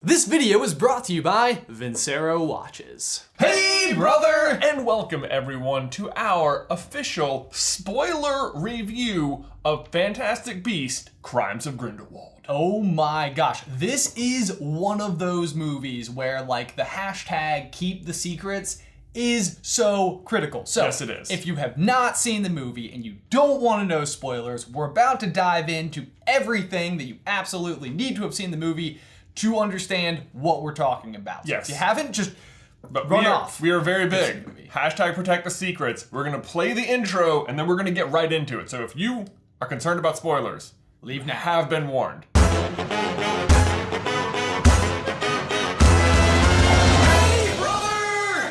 This video is brought to you by Vincero Watches. Hey brother! And welcome everyone to our official spoiler review of Fantastic Beasts: Crimes of Grindelwald. Oh my gosh, this is one of those movies where like the hashtag keep the secrets is so critical. So, yes, it is. If you have not seen the movie and you don't want to know spoilers, we're about to dive into everything that you absolutely need to have seen the movie to understand what we're talking about. So yes. If you haven't, just But run off. We are very big. Hashtag protect the secrets. We're going to play the intro and then we're going to get right into it. So if you are concerned about spoilers, leave now. Have been warned.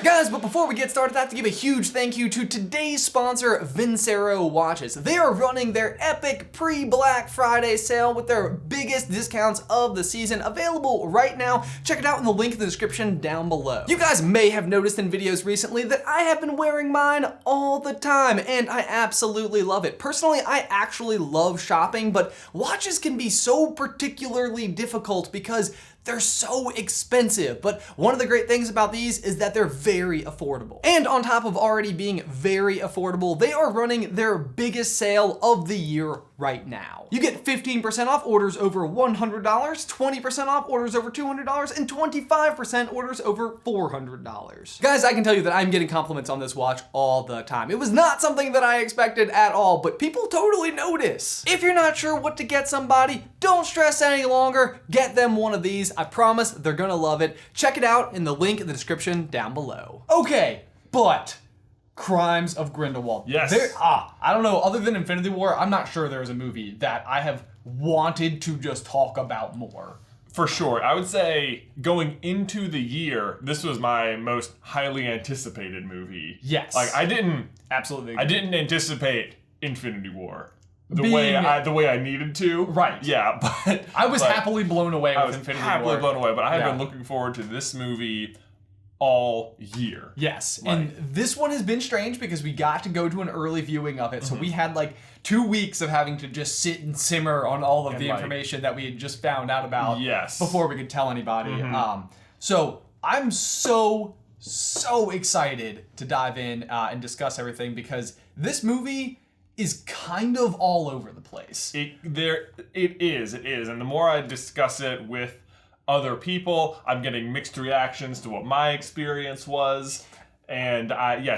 Guys, but before we get started, I have to give a huge thank you to today's sponsor, Vincero Watches. They are running their epic pre-Black Friday sale with their biggest discounts of the season available right now. Check it out in the link in the description down below. You guys may have noticed in videos recently that I have been wearing mine all the time, and I absolutely love it. Personally, I actually love shopping, but watches can be so particularly difficult because they're so expensive, but one of the great things about these is that they're very affordable. And on top of already being very affordable, they are running their biggest sale of the year right now. You get 15% off orders over $100, 20% off orders over $200, and 25% orders over $400. Guys, I can tell you that I'm getting compliments on this watch all the time. It was not something that I expected at all, but people totally notice. If you're not sure what to get somebody, don't stress any longer. Get them one of these. I promise they're gonna love it. Check it out in the link in the description down below. Okay, but Crimes of Grindelwald. Yes. I don't know, other than Infinity War, I'm not sure there's a movie that I have wanted to just talk about more. For sure. I would say going into the year, this was my most highly anticipated movie. Yes. Like I didn't anticipate Infinity War. The way I needed to. Right. Yeah, but I was happily blown away with Infinity War. Happily blown away, but I have been looking forward to this movie all year. Yes, and this one has been strange because we got to go to an early viewing of it, so we had like 2 weeks of having to just sit and simmer on all of the information that we had just found out about before we could tell anybody. So I'm so excited to dive in and discuss everything because this movie is kind of all over the place. It is, and the more I discuss it with other people, I'm getting mixed reactions to what my experience was, and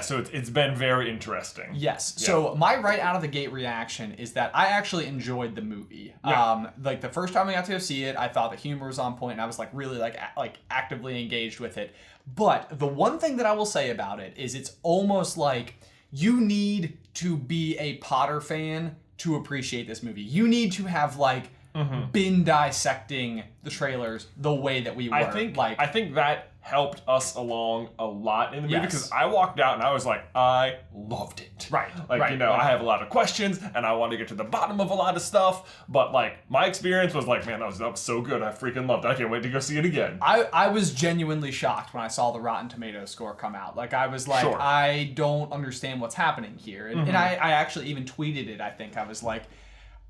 so it's been very interesting. Yes. Yeah. So my right out of the gate reaction is that I actually enjoyed the movie. Yeah. Like the first time I got to go see it, I thought the humor was on point, and I was like really like actively engaged with it. But the one thing that I will say about it is it's almost like you need to be a Potter fan to appreciate this movie. You need to have like been dissecting the trailers the way that we were. I think that helped us along a lot in the movie because I walked out and I was like, I loved it. Right. I have a lot of questions and I want to get to the bottom of a lot of stuff, but like my experience was like, man, that was so good. I freaking loved it. I can't wait to go see it again. I was genuinely shocked when I saw the Rotten Tomatoes score come out. Like I was like, I don't understand what's happening here. And I actually even tweeted it, I think. I was like,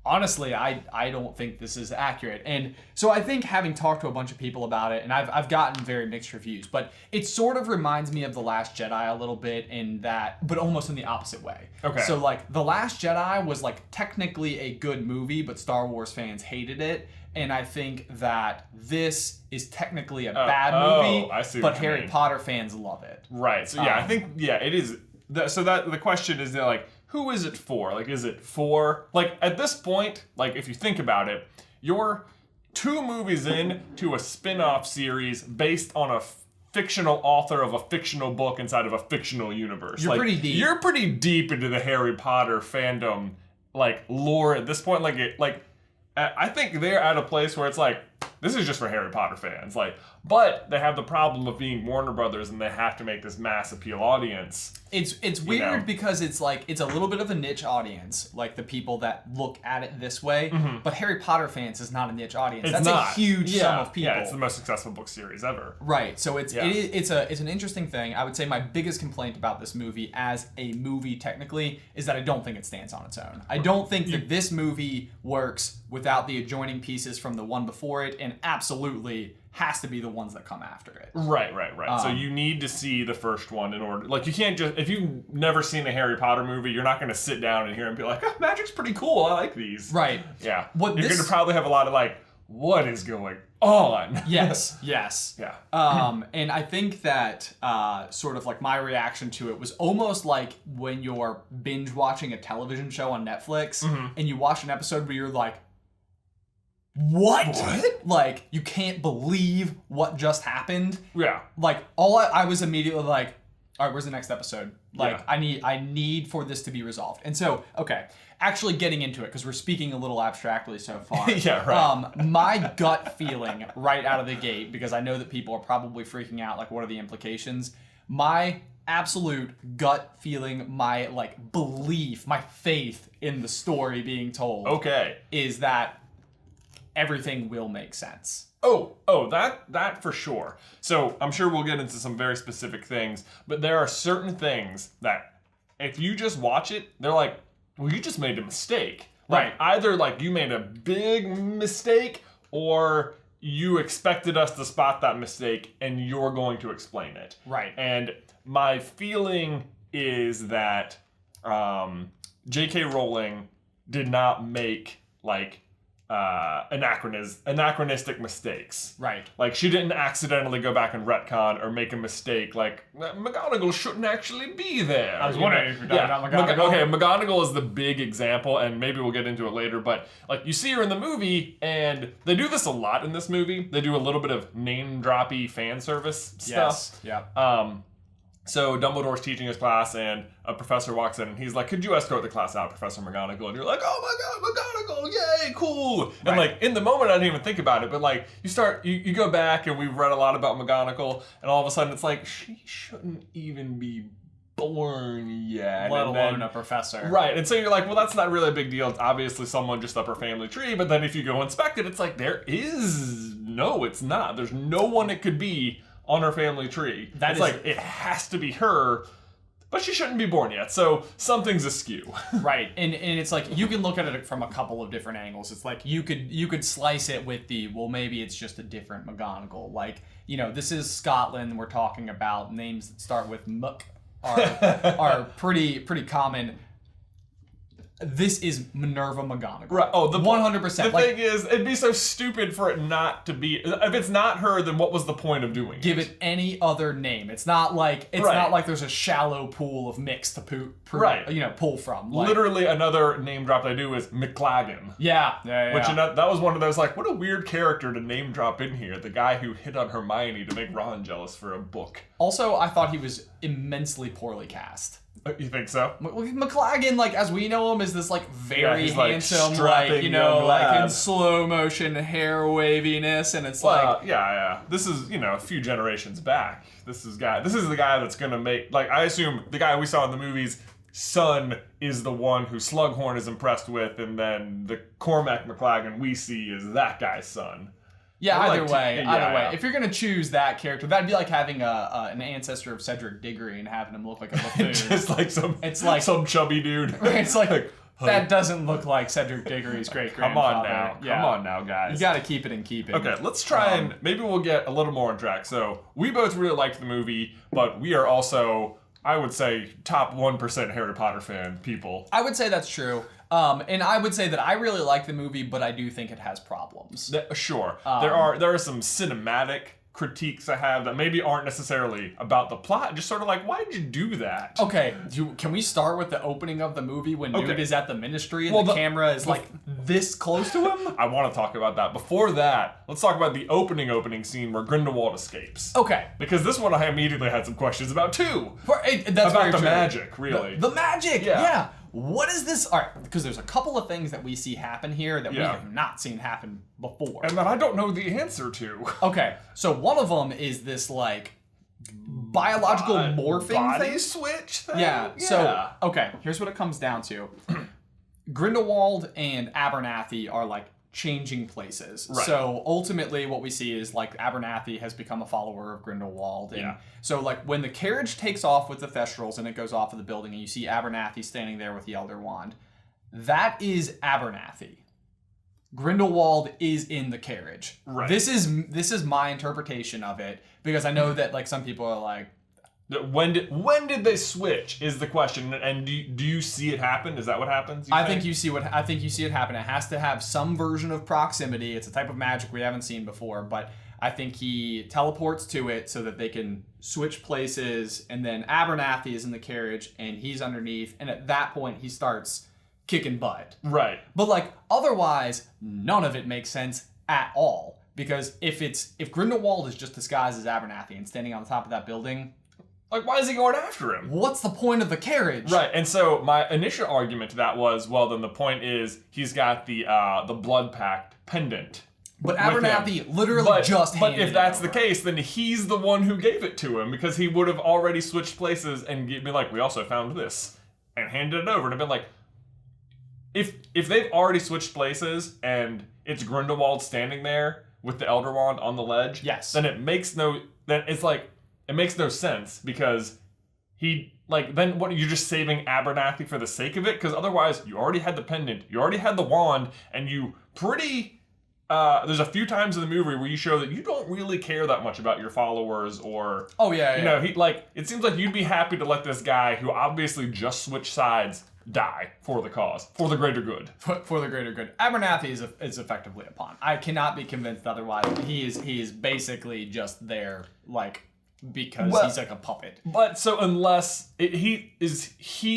honestly, I don't think this is accurate. And so I think having talked to a bunch of people about it, and I've gotten very mixed reviews, but it sort of reminds me of The Last Jedi a little bit in that, but almost in the opposite way. Okay. So like The Last Jedi was like technically a good movie, but Star Wars fans hated it. And I think that this is technically a bad movie, but Harry Potter fans love it. Right. So I think, it is. So that the question is like, who is it for? Like, is it for, like, at this point, like, if you think about it, you're 2 movies in to a spin-off series based on a fictional author of a fictional book inside of a fictional universe. You're pretty deep. You're pretty deep into the Harry Potter fandom, like, lore at this point. I think they're at a place where it's like, this is just for Harry Potter fans. Like, but they have the problem of being Warner Brothers and they have to make this mass appeal audience. It's weird because it's like, it's a little bit of a niche audience, like the people that look at it this way, but Harry Potter fans is not a niche audience. That's a huge sum of people. Yeah, it's the most successful book series ever. Right, so it's an interesting thing. I would say my biggest complaint about this movie as a movie technically is that I don't think it stands on its own. I don't think that this movie works without the adjoining pieces from the one before it. it and absolutely has to be the ones that come after it. Right. So you need to see the first one in order. Like, you can't just, if you've never seen a Harry Potter movie, you're not going to sit down and hear and be like, oh, magic's pretty cool. I like these. Right. Yeah. You're going to probably have a lot of like, what is going on? Yes. Yeah. And I think that sort of like my reaction to it was almost like when you're binge watching a television show on Netflix and you watch an episode where you're like, what? Like, you can't believe what just happened. Yeah. Like, I was immediately like, all right, where's the next episode? Like, yeah. I need for this to be resolved. And so, okay, actually getting into it, because we're speaking a little abstractly so far. Yeah, right. My gut feeling right out of the gate, because I know that people are probably freaking out, like, what are the implications? My absolute gut feeling, my, like, belief, my faith in the story being told. Okay. Is that everything will make sense. Oh, that for sure. So I'm sure we'll get into some very specific things, but there are certain things that if you just watch it, they're like, well, you just made a mistake. Like, either like you made a big mistake or you expected us to spot that mistake and you're going to explain it. Right. And my feeling is that J.K. Rowling did not make like anachronistic mistakes. Right. Like, she didn't accidentally go back and retcon or make a mistake like, McGonagall shouldn't actually be there. I was wondering if you're talking about McGonagall. Okay, McGonagall is the big example, and maybe we'll get into it later, but like, you see her in the movie, and they do this a lot in this movie. They do a little bit of name-droppy fan service stuff. Yes. Yeah. So Dumbledore's teaching his class, and a professor walks in, and he's like, could you escort the class out, Professor McGonagall? And you're like, oh my god, McGonagall, yay, cool. And like, in the moment, I didn't even think about it, but like, you go back, and we've read a lot about McGonagall, and all of a sudden it's like, she shouldn't even be born yet. Let alone a professor. Right, and so you're like, well, that's not really a big deal. It's obviously someone just up her family tree, but then if you go inspect it, it's like, no, it's not. There's no one it could be on her family tree. It's like, it has to be her, but she shouldn't be born yet, so something's askew. Right, and it's like, you can look at it from a couple of different angles. It's like, you could slice it with well, maybe it's just a different McGonagall. Like, this is Scotland, we're talking about names that start with Muck are pretty common. This is Minerva McGonagall. Right. Oh, 100%. The thing is, it'd be so stupid for it not to be. If it's not her, then what was the point of doing it? Give it any other name. It's not like there's a shallow pool of mix to pull from. Like, literally, another name drop they do is McLaggen. Yeah. Which that was one of those, like, what a weird character to name drop in here. The guy who hit on Hermione to make Ron jealous for a book. Also, I thought he was immensely poorly cast. You think so? McLaggen, like, as we know him, is this, like, very handsome, like, like, in slow motion hair waviness, and it's like... Yeah. This is, a few generations back. This is the guy that's gonna make, like, I assume the guy we saw in the movies, son is the one who Slughorn is impressed with, and then the Cormac McLaggen we see is that guy's son. Yeah, either way. If you're gonna choose that character, that'd be like having an ancestor of Cedric Diggory and having him look like a buffoon. Just like some chubby dude. It's like that doesn't look like Cedric Diggory's great grandfather. Come on now, guys. You gotta keep it in keeping. Okay, let's try and maybe we'll get a little more on track. So we both really liked the movie, but we are also, I would say, top 1% Harry Potter fan people. I would say that's true. And I would say that I really like the movie, but I do think it has problems. Sure. There are some cinematic critiques I have that maybe aren't necessarily about the plot. Just sort of like, why did you do that? Okay, can we start with the opening of the movie when Newt is at the Ministry and the camera is like this close to him? I want to talk about that. Before that, let's talk about the opening scene where Grindelwald escapes. Okay. Because this one I immediately had some questions about too. That's about the magic, really. The magic, yeah. What is this? All right, because there's a couple of things that we see happen here that we have not seen happen before. And that I don't know the answer to. Okay, so one of them is this, like, biological morphing body thing. switch thing? Yeah, so, okay, here's what it comes down to. Grindelwald and Abernathy are, like, changing places. Right. So ultimately what we see is, like, Abernathy has become a follower of Grindelwald. And so, like, when the carriage takes off with the Thestrals and it goes off of the building and you see Abernathy standing there with the Elder Wand, that is Abernathy. Grindelwald is in the carriage. Right. This is my interpretation of it, because I know that like some people are like, when did they switch is the question, and do you see it happen? Is that what happens? I think you see it happen. It has to have some version of proximity. It's a type of magic we haven't seen before, but I think he teleports to it so that they can switch places, and then Abernathy is in the carriage and he's underneath, and at that point he starts kicking butt. Right. But like otherwise, none of it makes sense at all, because if Grindelwald is just disguised as Abernathy and standing on the top of that building, like, why is he going after him? what's the point of the carriage? Right, and so my initial argument to that was, well, then the point is he's got the blood pact pendant. But Abernathy literally just handed But if that's it over. the case, then he's the one who gave it to him, because he would have already switched places and be like, we also found this, and handed it over, and have been like, if they've already switched places and it's Grindelwald standing there with the Elder Wand on the ledge, yes, then it makes no sense, because then what, you're just saving Abernathy for the sake of it? Because otherwise you already had the pendant, you already had the wand, and you there's a few times in the movie where you show that you don't really care that much about your followers, or it seems like you'd be happy to let this guy who obviously just switched sides die for the cause, for the greater good. For the greater good. Abernathy is effectively a pawn. I cannot be convinced otherwise. He is basically just there, like, because he's like a puppet. But so unless he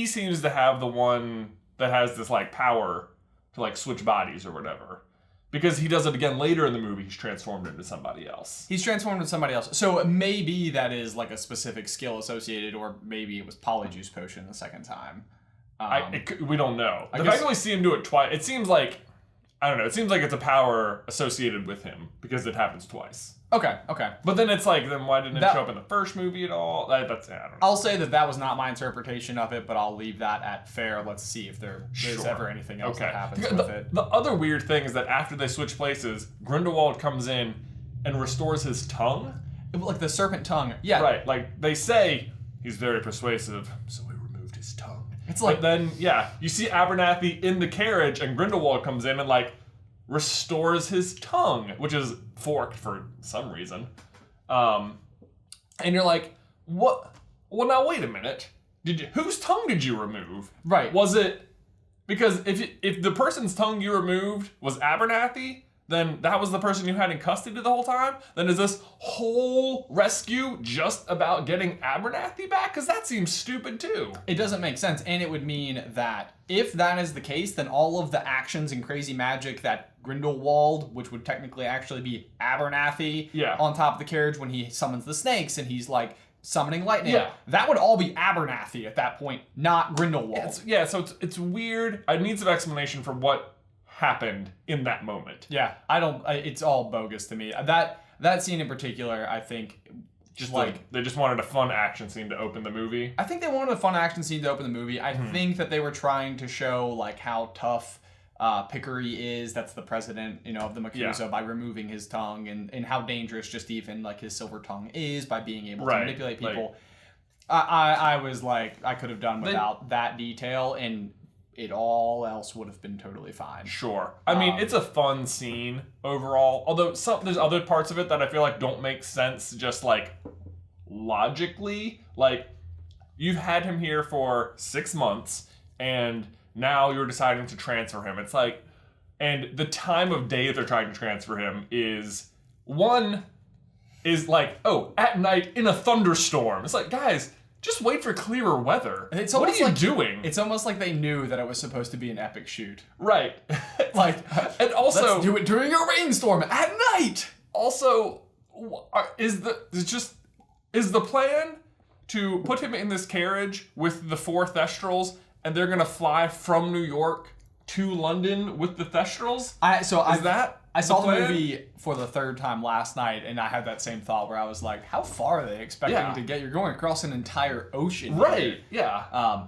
seems to have the one that has this like power to like switch bodies or whatever. Because he does it again later in the movie, he's transformed into somebody else. So maybe that is like a specific skill associated, or maybe it was Polyjuice Potion the second time. We don't know. The fact that we see him do it twice, it seems like, I don't know, it seems like it's a power associated with him because it happens twice. Okay. But then it's like, then why didn't it show up in the first movie at all? I don't know. I'll say that was not my interpretation of it, but I'll leave that at fair. Let's see if there's ever anything else that happens with it. The other weird thing is that after they switch places, Grindelwald comes in and restores his tongue. Like the serpent tongue. Yeah. Right. Like they say he's very persuasive, so we removed his tongue. It's like, but then, yeah, you see Abernathy in the carriage, and Grindelwald comes in and like restores his tongue, which is forked for some reason. And you're like, what? Well, now wait a minute. Whose tongue did you remove? Right. Was it because if the person's tongue you removed was Abernathy, then that was the person you had in custody the whole time? Then is this whole rescue just about getting Abernathy back? Because that seems stupid too. It doesn't make sense, and it would mean that if that is the case, then all of the actions and crazy magic that Grindelwald, which would technically actually be Abernathy, on top of the carriage when he summons the snakes and he's like summoning lightning, that would all be Abernathy at that point, not Grindelwald. So it's weird. I need some explanation for what happened in that moment. Yeah, it's all bogus to me. That scene in particular, I think, they just wanted a fun action scene to open the movie. I think they wanted a fun action scene to open the movie. I think that they were trying to show like how tough Pickery is. That's the president, of the Makusa, by removing his tongue, and how dangerous just even like his silver tongue is by being able to manipulate people. I was like, I could have done without that detail, and it all else would have been totally fine. Sure. I mean, it's a fun scene overall. Although there's other parts of it that I feel like don't make sense just like logically. Like, you've had him here for 6 months and now you're deciding to transfer him. It's like, and the time of day they're trying to transfer him is like, oh, at night in a thunderstorm. It's like, guys, just wait for clearer weather. What are you doing? It's almost like they knew that it was supposed to be an epic shoot. Right. And also, let's do it during a rainstorm at night. Also, is the plan to put him in this carriage with the 4 Thestrals, and they're gonna fly from New York to London with the Thestrals? I saw the movie for the 3rd time last night, and I had that same thought where I was like, how far are they expecting to get? You're going across an entire ocean. Right, yeah.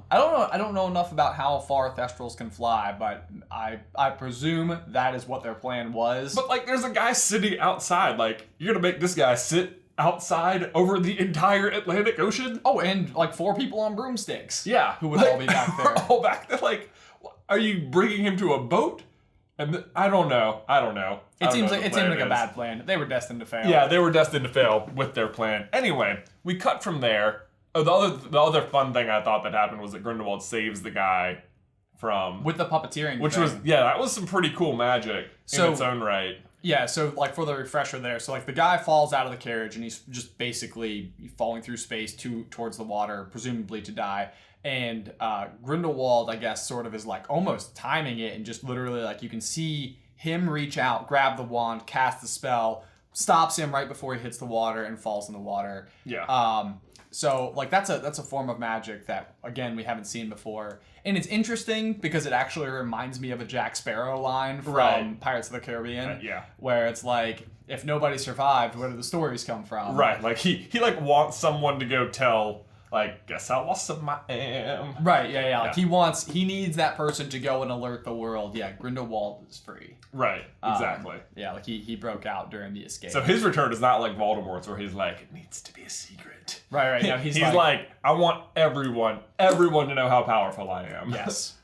I don't know enough about how far Thestrals can fly, but I presume that is what their plan was. But like, there's a guy sitting outside. Like, you're gonna make this guy sit outside over the entire Atlantic Ocean? Oh, and like 4 people on broomsticks. Yeah. Who would all be back there. All back there. Like, are you bringing him to a boat? And I don't know. It seems like a bad plan. They were destined to fail. Yeah, they were destined to fail with their plan. Anyway, we cut from there. Oh, the other fun thing I thought that happened was that Grindelwald saves the guy from with the puppeteering, which thing. that was some pretty cool magic in its own right. Yeah, so like for the refresher there, so like the guy falls out of the carriage and he's just basically falling through space towards the water, presumably to die. And Grindelwald, I guess, sort of is like almost timing it and just literally like you can see him reach out, grab the wand, cast the spell, stops him right before he hits the water and falls in the water. Yeah. So like that's a form of magic that again we haven't seen before, and it's interesting because it actually reminds me of a Jack Sparrow line from Pirates of the Caribbean, where it's like if nobody survived, where do the stories come from? Right, like he like wants someone to go tell. Like, guess how awesome I am. Right, yeah. Like he needs that person to go and alert the world. Yeah, Grindelwald is free. Right, exactly. Like he broke out during the escape. So his return is not like Voldemort's where he's like, it needs to be a secret. Right. No, he's like, I want everyone to know how powerful I am. Yes.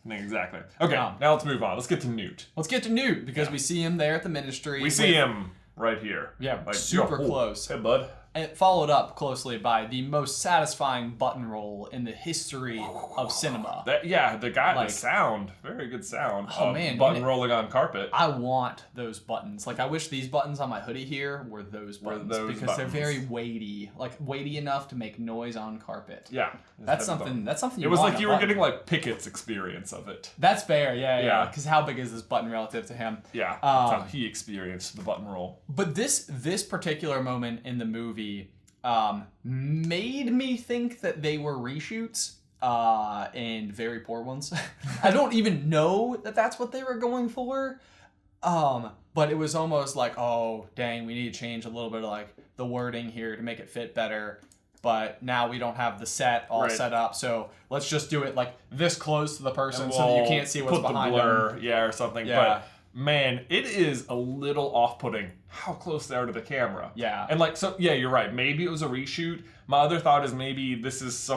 Exactly. Okay, now let's move on. Let's get to Newt. Let's get to Newt because we see him there at the Ministry. We see him right here. Yeah, like, super close. Hey, bud. And followed up closely by the most satisfying button roll in the history of cinema. The sound, very good sound. Oh man, button rolling on carpet. I want those buttons. Like I wish these buttons on my hoodie here were those buttons because they're very weighty, like weighty enough to make noise on carpet. Yeah, that's something. That's something. It was like you were getting like Pickett's experience of it. That's fair. Yeah. Because how big is this button relative to him? Yeah, that's how he experienced the button roll. But this particular moment in the movie made me think that they were reshoots and very poor ones. I don't even know that that's what they were going for. But it was almost like, oh, dang, we need to change a little bit of like the wording here to make it fit better. But now we don't have the set all set up, so let's just do it like this close to the person so that you can't see what's behind them. Yeah, or something. Yeah. But man, it is a little off-putting how close they are to the camera. Yeah. And like, so, yeah, you're right. Maybe it was a reshoot. My other thought is maybe this is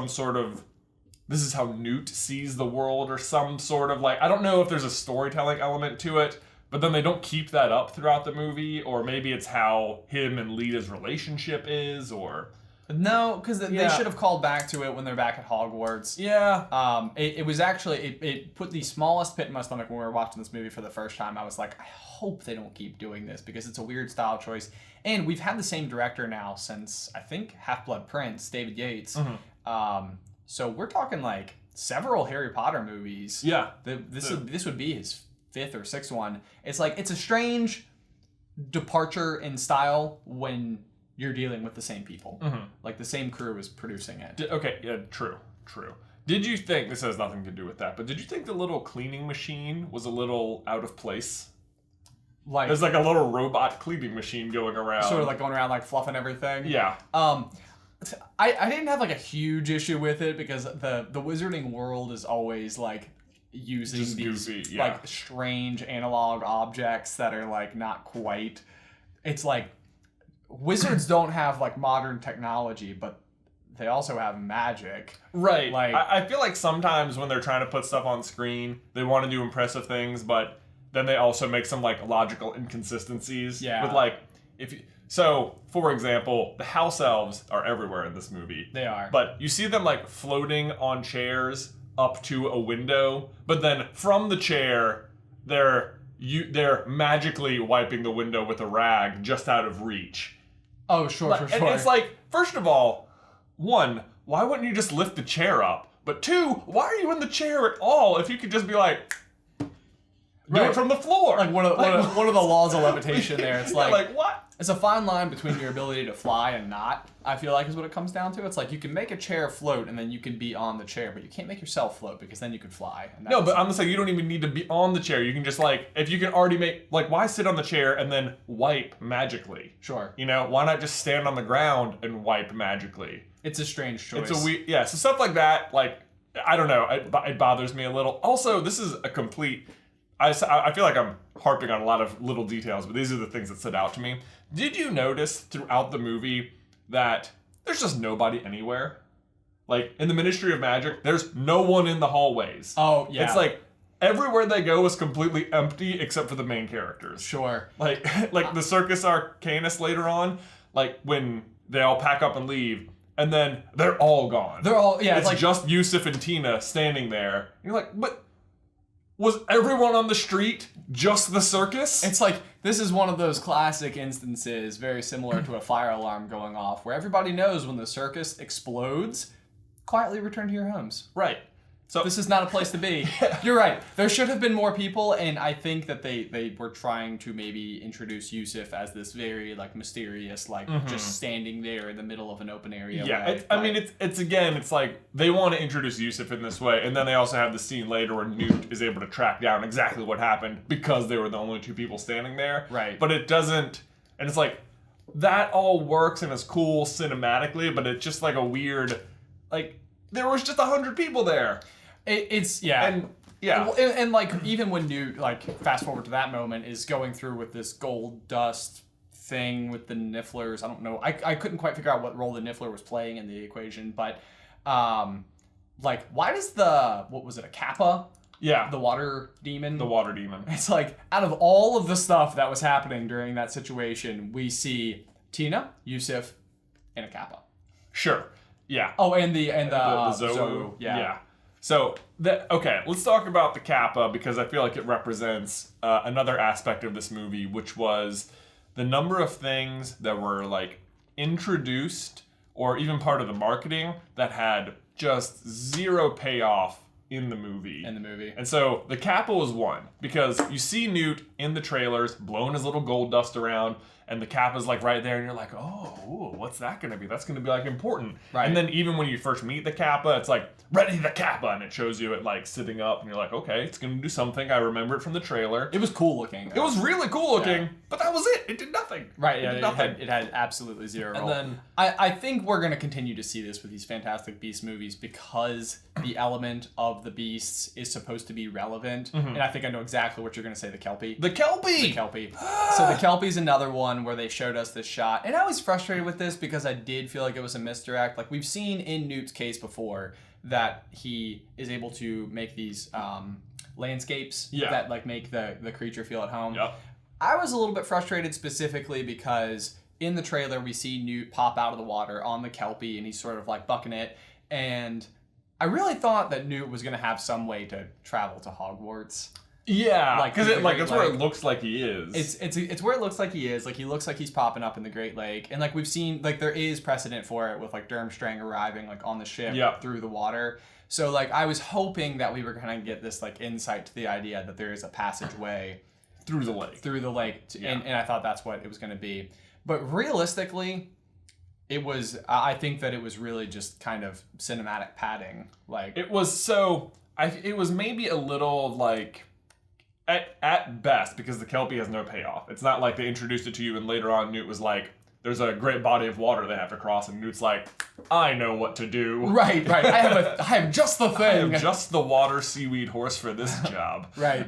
how Newt sees the world or some sort of like, I don't know if there's a storytelling element to it, but then they don't keep that up throughout the movie, or maybe it's how him and Lita's relationship is, or... No, because they should have called back to it when they're back at Hogwarts. Yeah. It was actually, it put the smallest pit in my stomach when we were watching this movie for the first time. I was like, I hope they don't keep doing this because it's a weird style choice. And we've had the same director now since, I think, Half-Blood Prince, David Yates. Mm-hmm. So we're talking like several Harry Potter movies. Yeah. This would be his 5th or 6th one. It's like, it's a strange departure in style when... you're dealing with the same people. Mm-hmm. Like the same crew is producing it. True. Did you think, this has nothing to do with that, but did you think the little cleaning machine was a little out of place? Like there's like a little robot cleaning machine going around. Sort of like going around like fluffing everything. Yeah. I didn't have like a huge issue with it because the wizarding world is always like using just these goofy, like strange analog objects that are like not quite, it's like wizards don't have like modern technology, but they also have magic. Right. Like I feel like sometimes when they're trying to put stuff on screen, they want to do impressive things, but then they also make some like logical inconsistencies. Yeah. With like so for example, the house elves are everywhere in this movie. They are. But you see them like floating on chairs up to a window, but then from the chair they're magically wiping the window with a rag just out of reach. Oh, sure. And it's like, first of all, 1, why wouldn't you just lift the chair up? But 2, why are you in the chair at all if you could just be like, do it from the floor? Like one of the laws of levitation there. It's like what? It's a fine line between your ability to fly and not, I feel like is what it comes down to. It's like you can make a chair float and then you can be on the chair, but you can't make yourself float because then you could fly. No, but I'm just saying you don't even need to be on the chair. You can just like, if you can already make, like why sit on the chair and then wipe magically? Sure. You know, why not just stand on the ground and wipe magically? It's a strange choice. It's a weird, so stuff like that, like, I don't know, it bothers me a little. Also, this is a complete... I feel like I'm harping on a lot of little details, but these are the things that stood out to me. Did you notice throughout the movie that there's just nobody anywhere? Like, in the Ministry of Magic, there's no one in the hallways. Oh, yeah. It's like, everywhere they go is completely empty except for the main characters. Sure. Like the Circus Arcanus later on, like when they all pack up and leave, and then they're all gone. They're all, yeah. It's like just Yusuf and Tina standing there. You're like, but was everyone on the street just the circus? It's like, this is one of those classic instances, very similar to a fire alarm going off, where everybody knows when the circus explodes, quietly return to your homes. Right. So this is not a place to be. You're right. There should have been more people, and I think that they were trying to maybe introduce Yusuf as this very like mysterious, like just standing there in the middle of an open area. Yeah, I mean, it's like they want to introduce Yusuf in this way, and then they also have the scene later where Newt is able to track down exactly what happened because they were the only two people standing there. Right. But it doesn't, and it's like that all works and is cool cinematically, but it's just like a weird, like there was just 100 people there. It's yeah. And yeah. And like even when Newt, like fast forward to that moment, is going through with this gold dust thing with the Nifflers. I don't know. I couldn't quite figure out what role the Niffler was playing in the equation, but like why does what was it, a Kappa? Yeah. The water demon. The water demon. It's like out of all of the stuff that was happening during that situation, we see Tina, Yusuf, and a Kappa. Sure. Yeah. Oh, and the Zoe. Yeah. So, okay, let's talk about the Kappa because I feel like it represents another aspect of this movie, which was the number of things that were like introduced or even part of the marketing that had just zero payoff in the movie. And so the Kappa was one because you see Newt in the trailers blowing his little gold dust around, and the Kappa's like right there, and you're like, oh, ooh, what's that gonna be? That's gonna be like important. Right. And then even when you first meet the Kappa, it's like, ready the Kappa, and it shows you it like sitting up, and you're like, okay, it's gonna do something. I remember it from the trailer. It was cool looking. It was really cool looking, but that was it. It did nothing. Right, yeah, it had absolutely zero role. And then I think we're gonna continue to see this with these Fantastic Beasts movies because the element of the beasts is supposed to be relevant. And I think I know exactly what you're gonna say, the Kelpie. The Kelpie! The Kelpie. So the Kelpie's another one where they showed us this shot. And I was frustrated with this because I did feel like it was a misdirect. Like we've seen in Newt's case before that he is able to make these landscapes that like make the creature feel at home. Yep. I was a little bit frustrated specifically because in the trailer we see Newt pop out of the water on the Kelpie and he's sort of like bucking it, and I really thought that Newt was going to have some way to travel to Hogwarts. Yeah, Like, because that's where like, it looks like he is. It's where it looks like he is. Like he looks like he's popping up in the Great Lake, and like we've seen, like there is precedent for it with like Durmstrang arriving like on the ship through the water. So like I was hoping that we were gonna get this like insight to the idea that there is a passageway through the lake. And I thought that's what it was gonna be. But realistically, it was. I think that it was really just kind of cinematic padding. Like it was so. It was maybe a little like. At best, because the Kelpie has no payoff. It's not like they introduced it to you and later on Newt was like, there's a great body of water they have to cross, and Newt's like, I know what to do. Right. I have just the thing. I have just the water seaweed horse for this job. Right.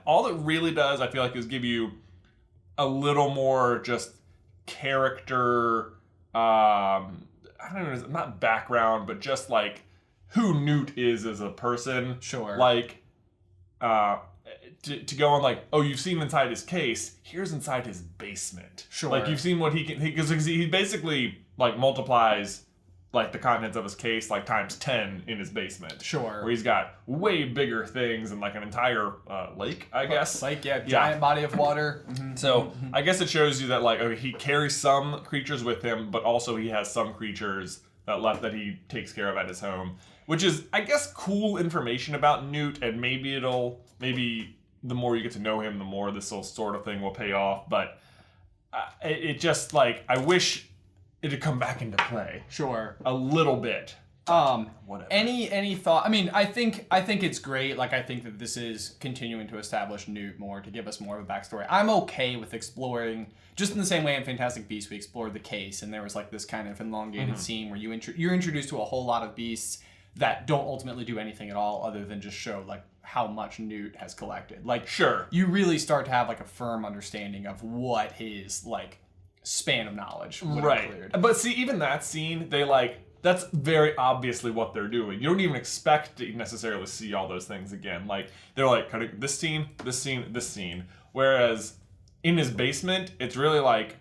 All it really does, I feel like, is give you a little more just character, I don't know, not background, but just like who Newt is as a person. Sure. Like, to go on like, oh, you've seen inside his case, here's inside his basement. Sure. Like you've seen what he can, because he basically like multiplies like the contents of his case like times 10 in his basement. Sure. Where he's got way bigger things and like an entire lake, I guess. Like, giant body of water. So I guess it shows you that like he carries some creatures with him, but also he has some creatures that he takes care of at his home. Which is, I guess, cool information about Newt, and maybe the more you get to know him, the more this little sort of thing will pay off. But it just, like, I wish it had come back into play. Sure. A little bit. Whatever. Any thought? I mean, I think it's great. Like, I think that this is continuing to establish Newt more, to give us more of a backstory. I'm okay with exploring, just in the same way in Fantastic Beasts, we explored the case, and there was, like, this kind of elongated scene where you're introduced to a whole lot of beasts that don't ultimately do anything at all other than just show like how much Newt has collected. Like, sure, you really start to have like a firm understanding of what his like span of knowledge would have cleared. But see, even that scene, they like that's very obviously what they're doing. You don't even expect to necessarily see all those things again. Like, they're like, cutting this scene, this scene, this scene. Whereas in his basement, it's really like,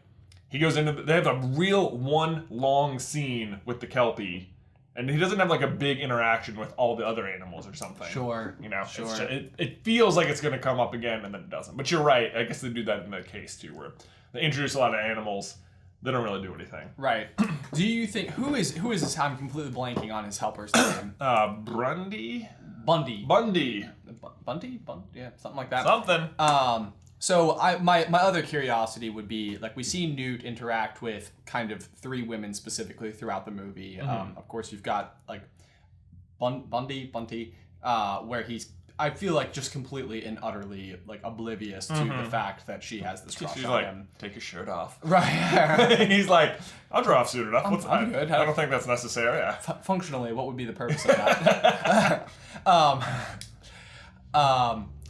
he goes into, they have a real one long scene with the Kelpie. And he doesn't have like a big interaction with all the other animals or something. Sure. You know, Sure. It's just, it feels like it's going to come up again and then it doesn't. But you're right. I guess they do that in the case too, where they introduce a lot of animals. They don't really do anything. Right. Do you think, who is this? I'm completely blanking on his helper's name. Bundy? Bundy. Bundy. Bundy? Yeah, something like that. Something. So my other curiosity would be, like, we see Newt interact with kind of three women specifically throughout the movie. Of course, you've got, like, Bundy, where he's, I feel like, just completely and utterly, like, oblivious to the fact that she has this crush She's on like, him. take your shirt off. Right. He's like, I'll draw off soon enough. I'm good. I don't think that's necessary. Yeah. Functionally, what would be the purpose of that?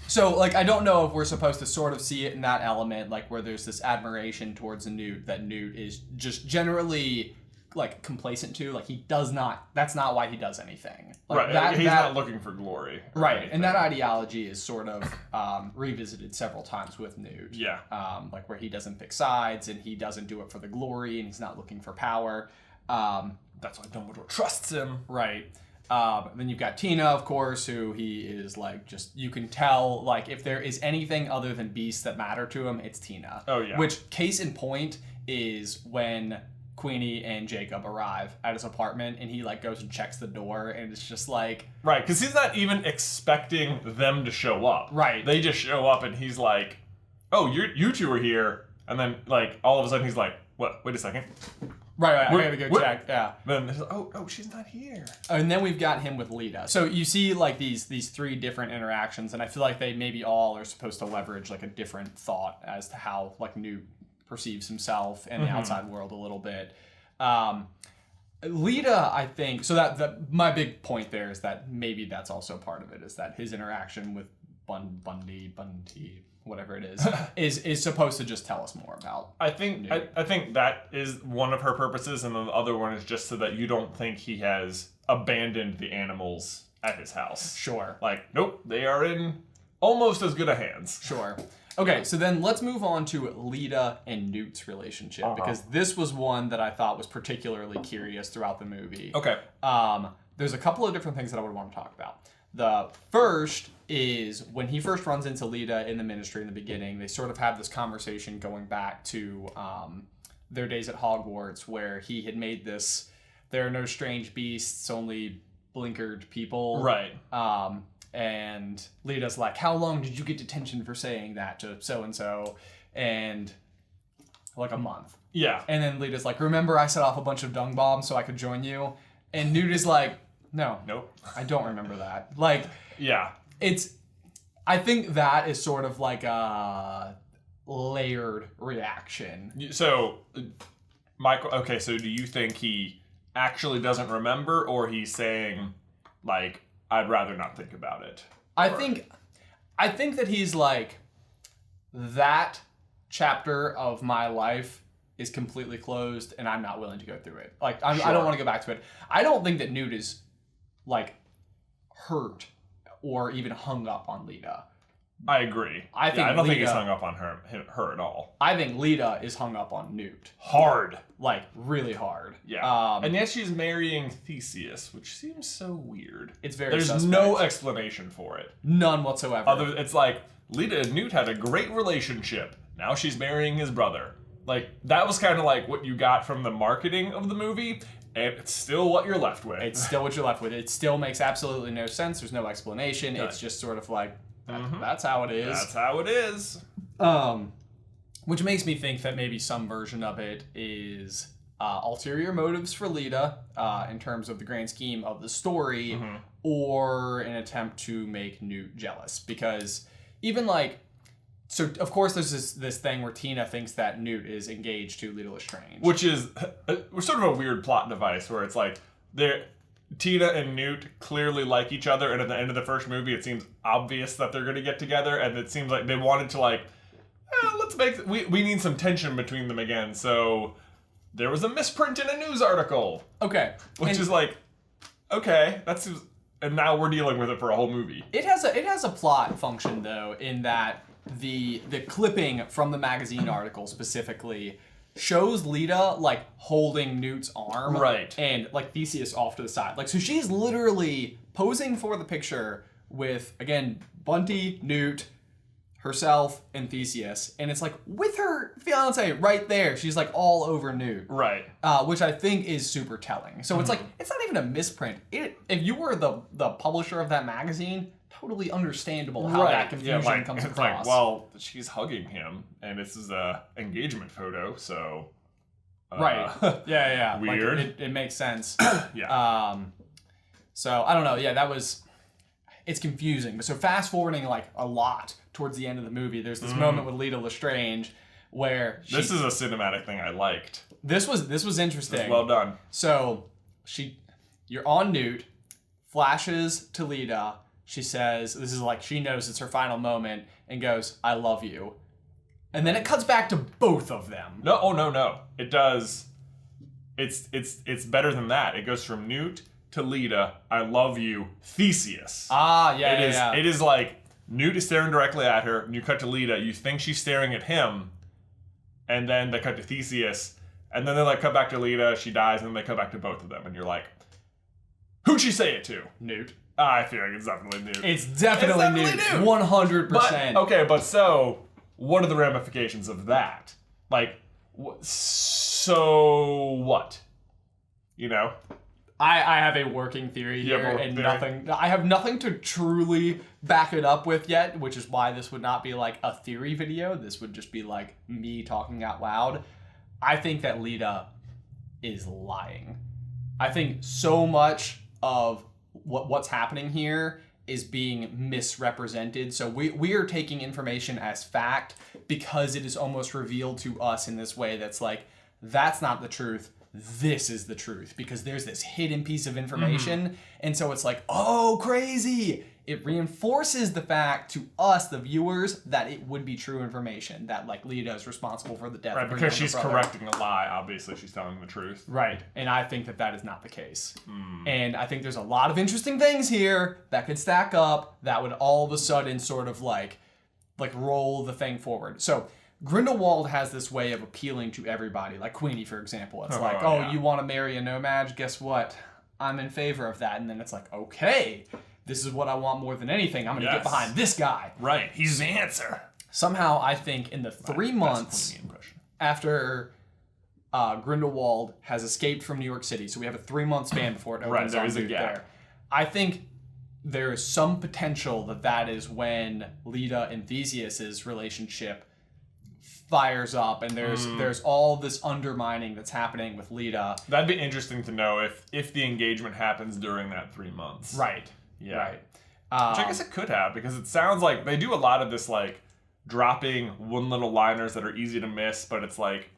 So, like, I don't know if we're supposed to sort of see it in that element, like, where there's this admiration towards Newt that Newt is just generally, like, complacent to. Like, that's not why he does anything. Like, right, he's not looking for glory. Right, and that ideology is sort of revisited several times with Newt. Yeah. Like, where he doesn't pick sides, and he doesn't do it for the glory, and he's not looking for power. That's why Dumbledore trusts him. Right. Then you've got Tina, of course, who he is, like, just, you can tell, like, if there is anything other than beasts that matter to him, it's Tina. Oh, yeah. Which, case in point, is when Queenie and Jacob arrive at his apartment, and he, like, goes and checks the door, and it's just like... Right, because he's not even expecting them to show up. Right. They just show up, and he's like, oh, you two are here. And then, like, all of a sudden he's like, what? Wait a second. Right, I gotta go check, yeah. Then, oh, she's not here. And then we've got him with Lita. So you see, like, these three different interactions, and I feel like they maybe all are supposed to leverage, like, a different thought as to how, like, Newt perceives himself and the outside world a little bit. Lita, I think, so that my big point there is that maybe that's also part of it, is that his interaction with Bundy, whatever it is supposed to just tell us more about. I think that is one of her purposes, and the other one is just so that you don't think he has abandoned the animals at his house. Sure. Like, nope, they are in almost as good a hands. Sure. Okay, so then let's move on to Lita and Newt's relationship, because this was one that I thought was particularly curious throughout the movie. Okay. There's a couple of different things that I would want to talk about. The first is when he first runs into Lita in the ministry in the beginning, they sort of have this conversation going back to their days at Hogwarts, where he had made this, there are no strange beasts, only blinkered people. Right. And Lita's like, how long did you get detention for saying that to so-and-so? And like a month. Yeah. And then Lita's like, remember I set off a bunch of dung bombs so I could join you? And Newt is like, no. Nope. I don't remember that. Like, yeah. I think that is sort of like a layered reaction. So, Michael, okay, so do you think he actually doesn't remember, or he's saying, like, I'd rather not think about it? I think that he's like, that chapter of my life is completely closed and I'm not willing to go through it. Like, I don't want to go back to it. I don't think that Newt is, like, hurt or even hung up on Lita. I agree. I don't think he's hung up on her at all. I think Lita is hung up on Newt. Hard. Like, really hard. Yeah. And yet she's marrying Theseus, which seems so weird. It's very There's suspect. no explanation for it. None whatsoever. It's like, Lita and Newt had a great relationship. Now she's marrying his brother. Like, that was kind of like what you got from the marketing of the movie, and it's still what you're left with. It's still what you're left with. It still makes absolutely no sense. There's no explanation. Right. It's just sort of like, that's how it is. That's how it is. Which makes me think that maybe some version of it is ulterior motives for Lita in terms of the grand scheme of the story, or an attempt to make Newt jealous. Because even like, so of course there's this thing where Tina thinks that Newt is engaged to Lita Lestrange. Which is sort of a weird plot device where it's like, Tina and Newt clearly like each other, and at the end of the first movie it seems obvious that they're going to get together, and it seems like they wanted to, like, let's make, we need some tension between them again, so there was a misprint in a news article. Okay. Which is like, okay, and now we're dealing with it for a whole movie. It has a plot function though, in that the clipping from the magazine article specifically shows Lita like holding Newt's arm, right, and like Theseus off to the side. Like, so she's literally posing for the picture with, again, Bunty, Newt, herself, and Theseus, and it's like with her fiance right there. She's like all over Newt, right? Which I think is super telling. So it's like, it's not even a misprint. If you were the publisher of that magazine, totally understandable how that confusion comes across. Like, well, she's hugging him, and this is a engagement photo, so right. Yeah. Weird. Like, it makes sense. Yeah. So I don't know. Yeah, it's confusing. But so fast forwarding like a lot towards the end of the movie, there's this moment with Lita Lestrange where this is a cinematic thing I liked. This was interesting. This was well done. So you're on Newt, flashes to Lita. She says, this is like, she knows it's her final moment, and goes, "I love you." And then it cuts back to both of them. No. It does. It's better than that. It goes from Newt to Lita, "I love you, Theseus." It is like, Newt is staring directly at her, and you cut to Lita, you think she's staring at him, and then they cut to Theseus, and then they like cut back to Lita, she dies, and then they cut back to both of them, and you're like, who'd she say it to? Newt. I feel like it's definitely Newt. It's definitely Newt. 100%. But so, what are the ramifications of that? Like, so what? You know? I have a working theory here, I have nothing to truly back it up with yet, which is why this would not be like a theory video. This would just be like me talking out loud. I think that Lita is lying. I think so much of what's happening here is being misrepresented. So we are taking information as fact because it is almost revealed to us in this way that's like, that's not the truth. This is the truth, because there's this hidden piece of information. And so it's like, oh, crazy. It reinforces the fact to us, the viewers, that it would be true information, that like Lita is responsible for the death of her because younger she's brother. correcting a lie. Obviously, she's telling the truth. Right. And I think that is not the case. And I think there's a lot of interesting things here that could stack up that would all of a sudden sort of like roll the thing forward. So Grindelwald has this way of appealing to everybody, like Queenie, for example. It's you want to marry a nomad? Guess what? I'm in favor of that. And then it's like, okay, this is what I want more than anything. I'm going to get behind this guy. Right. He's the answer. Somehow, I think in the 3 months after Grindelwald has escaped from New York City, so we have a 3-month span before it opens there is a gap. there. I think there is some potential that is when Lita and Theseus's relationship fires up, and there's all this undermining that's happening with Lita. That'd be interesting to know if the engagement happens during that 3 months. Right. Yeah. Right. Which I guess it could have, because it sounds like they do a lot of this like dropping one little liners that are easy to miss, but it's like,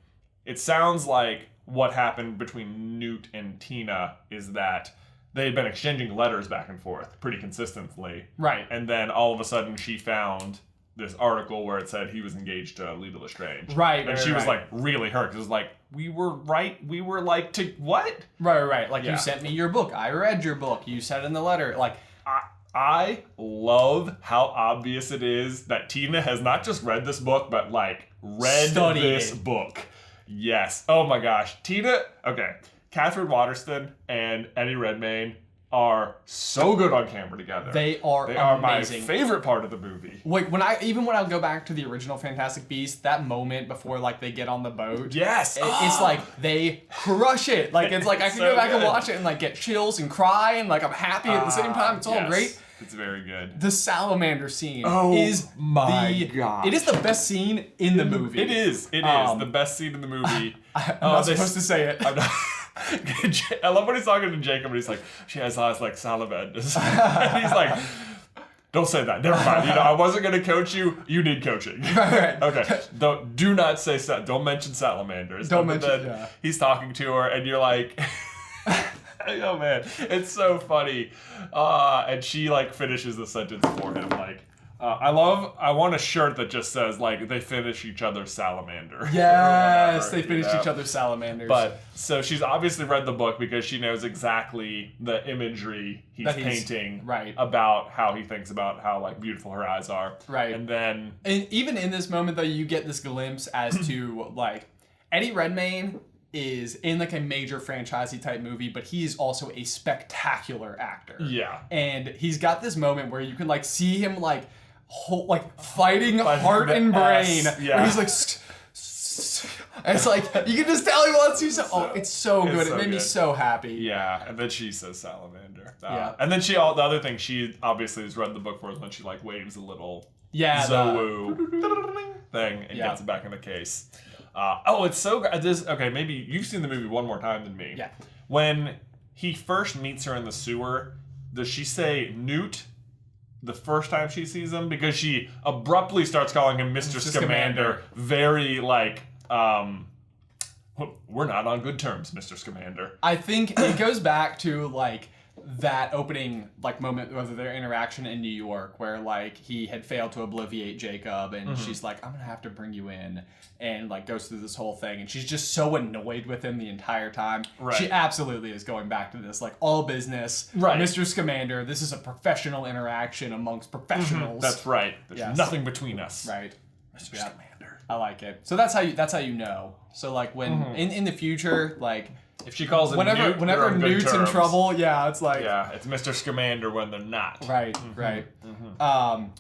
it sounds like what happened between Newt and Tina is that they had been exchanging letters back and forth pretty consistently. Right. And then all of a sudden she found this article where it said he was engaged to Lita Lestrange. Right. And she was like really hurt, because it was like, we were like, to what? Right. Like, you sent me your book. I read your book. You said in the letter, like, I love how obvious it is that Tina has not just read this book, but like studied this book. Yes. Oh my gosh. Tina, okay. Catherine Waterston and Eddie Redmayne are so good on camera together. They are amazing. My favorite part of the movie. Like, when I go back to the original Fantastic Beasts, that moment before like they get on the boat. Yes. It's like they crush it. Like, it's like I can go back and watch it and like get chills and cry and like I'm happy at the same time. It's all great. It's very good. The salamander scene is God. It is the best scene in the movie. It is. It is the best scene in the movie. I'm not supposed to say it. I'm not. I love when he's talking to Jacob and he's like, she has eyes like salamanders. And he's like, don't say that. Never mind. I wasn't going to coach you. You need coaching. Right. Okay. Do not say don't mention salamanders. Don't mention. He's talking to her and you're like, oh man, it's so funny. And she like finishes the sentence for him like, I want a shirt that just says, like, they finish each other's salamander. Yes, they finish each other's salamanders. But, so she's obviously read the book because she knows exactly the imagery he's painting about how he thinks about how, like, beautiful her eyes are. Right. And then... And even in this moment, though, you get this glimpse as to, like, Eddie Redmayne is in, like, a major franchisey type movie, but he's also a spectacular actor. Yeah. And he's got this moment where you can, like, see him, like, fighting heart and brain. Yeah. Where he's like... It's like, you can just tell he wants to. Oh, it's so good. It's so it made me so happy. Yeah, and then she says salamander. Yeah. And then the other thing she obviously has read the book for is when she, like, waves a little Zoe thing and gets it back in the case. It's so good. Okay, maybe you've seen the movie one more time than me. Yeah. When he first meets her in the sewer, does she say Newt the first time she sees him? Because she abruptly starts calling him Mr. Scamander. Very, like, we're not on good terms, Mr. Scamander. I think it goes back to, like, that opening, like, moment of their interaction in New York where, like, he had failed to obliviate Jacob and she's like, I'm gonna have to bring you in, and, like, goes through this whole thing and she's just so annoyed with him the entire time. Right. She absolutely is going back to this, like, all business. Right. Mr. Scamander, this is a professional interaction amongst professionals. That's right. There's nothing between us. Right. Mr. Scamander. I like it. So that's how you know. So, like, when in the future, like, if she calls him whenever Newt's in trouble, it's like, it's Mr. Scamander when they're not. Right. All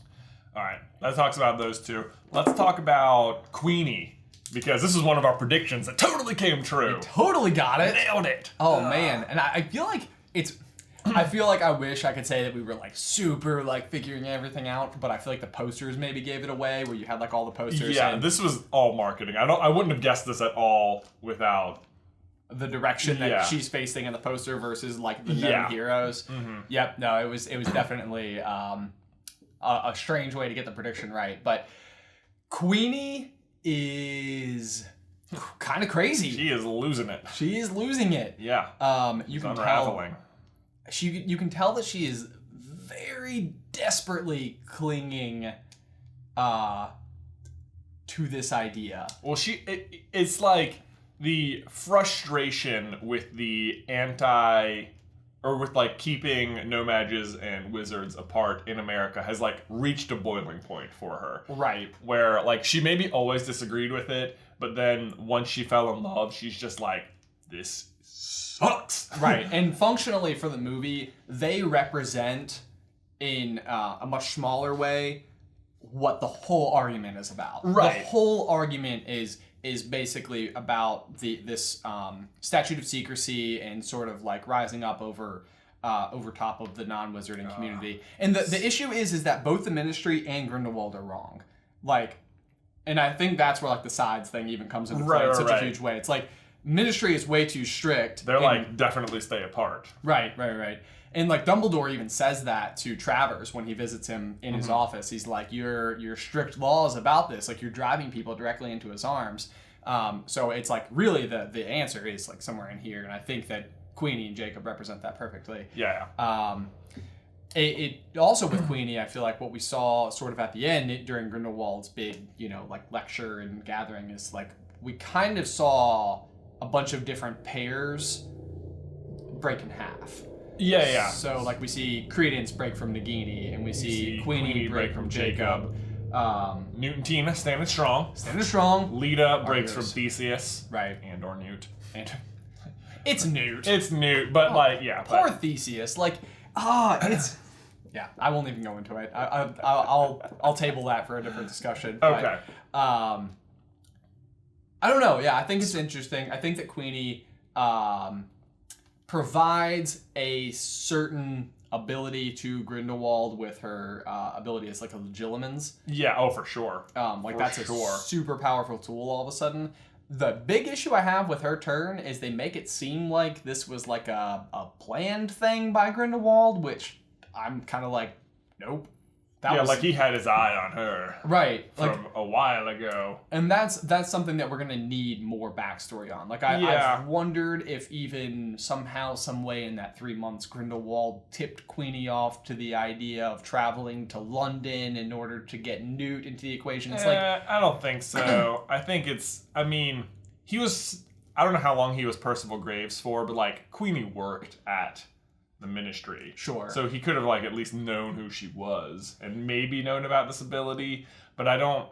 right, that talks about those two. Let's talk about Queenie, because this is one of our predictions that totally came true. Totally got it. Nailed it. Oh man, and I feel like I wish I could say that we were, like, super, like, figuring everything out, but I feel like the posters maybe gave it away, where you had, like, all the posters. Yeah, this was all marketing. I wouldn't have guessed this at all without the direction that she's facing in the poster versus, like, the known heroes. Yep. No, it was definitely a strange way to get the prediction right, but Queenie is kind of crazy. She is losing it. She is losing it. Yeah. You can unraveling. You can tell that she is very desperately clinging to this idea. Well, it's like the frustration with with, like, keeping no mages and wizards apart in America has, like, reached a boiling point for her. Right. Where, like, she maybe always disagreed with it, but then once she fell in love, she's just like, this sucks. Right. And functionally for the movie, they represent in a much smaller way what the whole argument is about. Right. The whole argument is basically about this statute of secrecy and sort of, like, rising up over top of the non-wizarding community. And the issue is that both the Ministry and Grindelwald are wrong. Like, and I think that's where, like, the sides thing even comes into play in such a huge way. It's like, Ministry is way too strict. They're like, definitely stay apart. Right. And, like, Dumbledore even says that to Travers when he visits him in his office. He's like, your strict laws about this, like, you're driving people directly into his arms. So it's like, really the answer is, like, somewhere in here. And I think that Queenie and Jacob represent that perfectly. Yeah. It also with Queenie, I feel like what we saw sort of at the end during Grindelwald's big, like, lecture and gathering is, like, we kind of saw a bunch of different pairs break in half. Yeah. So, like, we see Creedence break from Nagini, and we see Queenie break from Jacob. Newt and Tina standing strong. Lita breaks from Theseus. Right. And or Newt. It's Newt. It's Newt, but Poor Theseus. Like, it's... Yeah, I won't even go into it. I'll table that for a different discussion. Okay. But, I don't know. Yeah, I think it's interesting. I think that Queenie provides a certain ability to Grindelwald with her ability as, like, a Legilimens. Yeah, for sure. That's a super powerful tool all of a sudden. The big issue I have with her turn is they make it seem like this was, like, a planned thing by Grindelwald, which I'm kind of like, nope. like he had his eye on her. Right. From a while ago. And that's something that we're going to need more backstory on. Like, I've wondered if even somehow, some way in that 3 months, Grindelwald tipped Queenie off to the idea of traveling to London in order to get Newt into the equation. It's I don't think so. I think he was, I don't know how long he was Percival Graves for, but, like, Queenie worked at the Ministry. Sure. So he could have, like, at least known who she was and maybe known about this ability, but I don't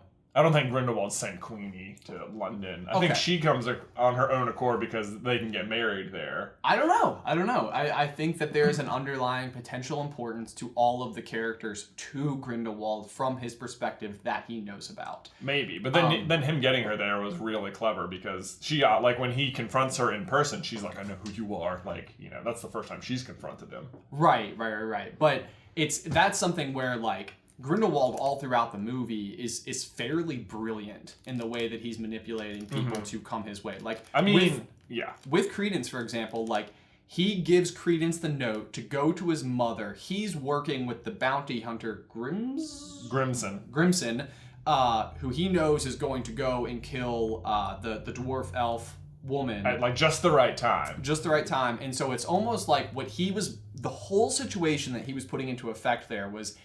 think Grindelwald sent Queenie to London. I think she comes on her own accord because they can get married there. I don't know. I think that there's an underlying potential importance to all of the characters to Grindelwald from his perspective that he knows about. Maybe. But then him getting her there was really clever because she, like, when he confronts her in person, she's like, I know who you are. Like, you know, that's the first time she's confronted him. Right. But that's something where, like, Grindelwald all throughout the movie is fairly brilliant in the way that he's manipulating people to come his way. Like, with Creedence, for example, like, he gives Creedence the note to go to his mother. He's working with the bounty hunter Grimson, who he knows is going to go and kill the dwarf elf woman at, like, just the right time. And so it's almost like the whole situation that he was putting into effect there was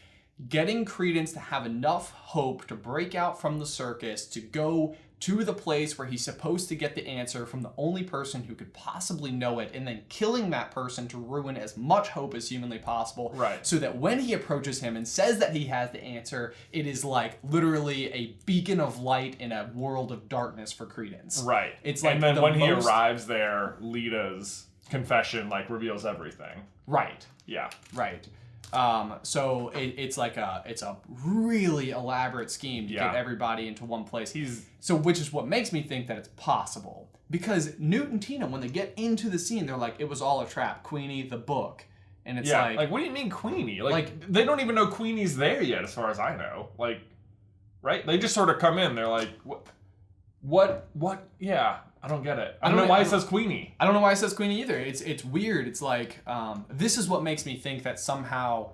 getting Creedence to have enough hope to break out from the circus, to go to the place where he's supposed to get the answer from the only person who could possibly know it, and then killing that person to ruin as much hope as humanly possible. Right. So that when he approaches him and says that he has the answer, it is like literally a beacon of light in a world of darkness for Creedence. Right. It's like, and then when he arrives there, Lita's confession, like, reveals everything. Right. Yeah. Right. So it's a really elaborate scheme to get everybody into one place. Which is what makes me think that it's possible. Because Newt and Tina, when they get into the scene, they're like, it was all a trap. Queenie, the book. And it's like, what do you mean Queenie? Like, they don't even know Queenie's there yet, as far as I know. Like, right? They just sort of come in. They're like, what? Yeah. I don't get it. I don't know why it says Queenie. I don't know why it says Queenie either. It's weird. It's like, this is what makes me think that somehow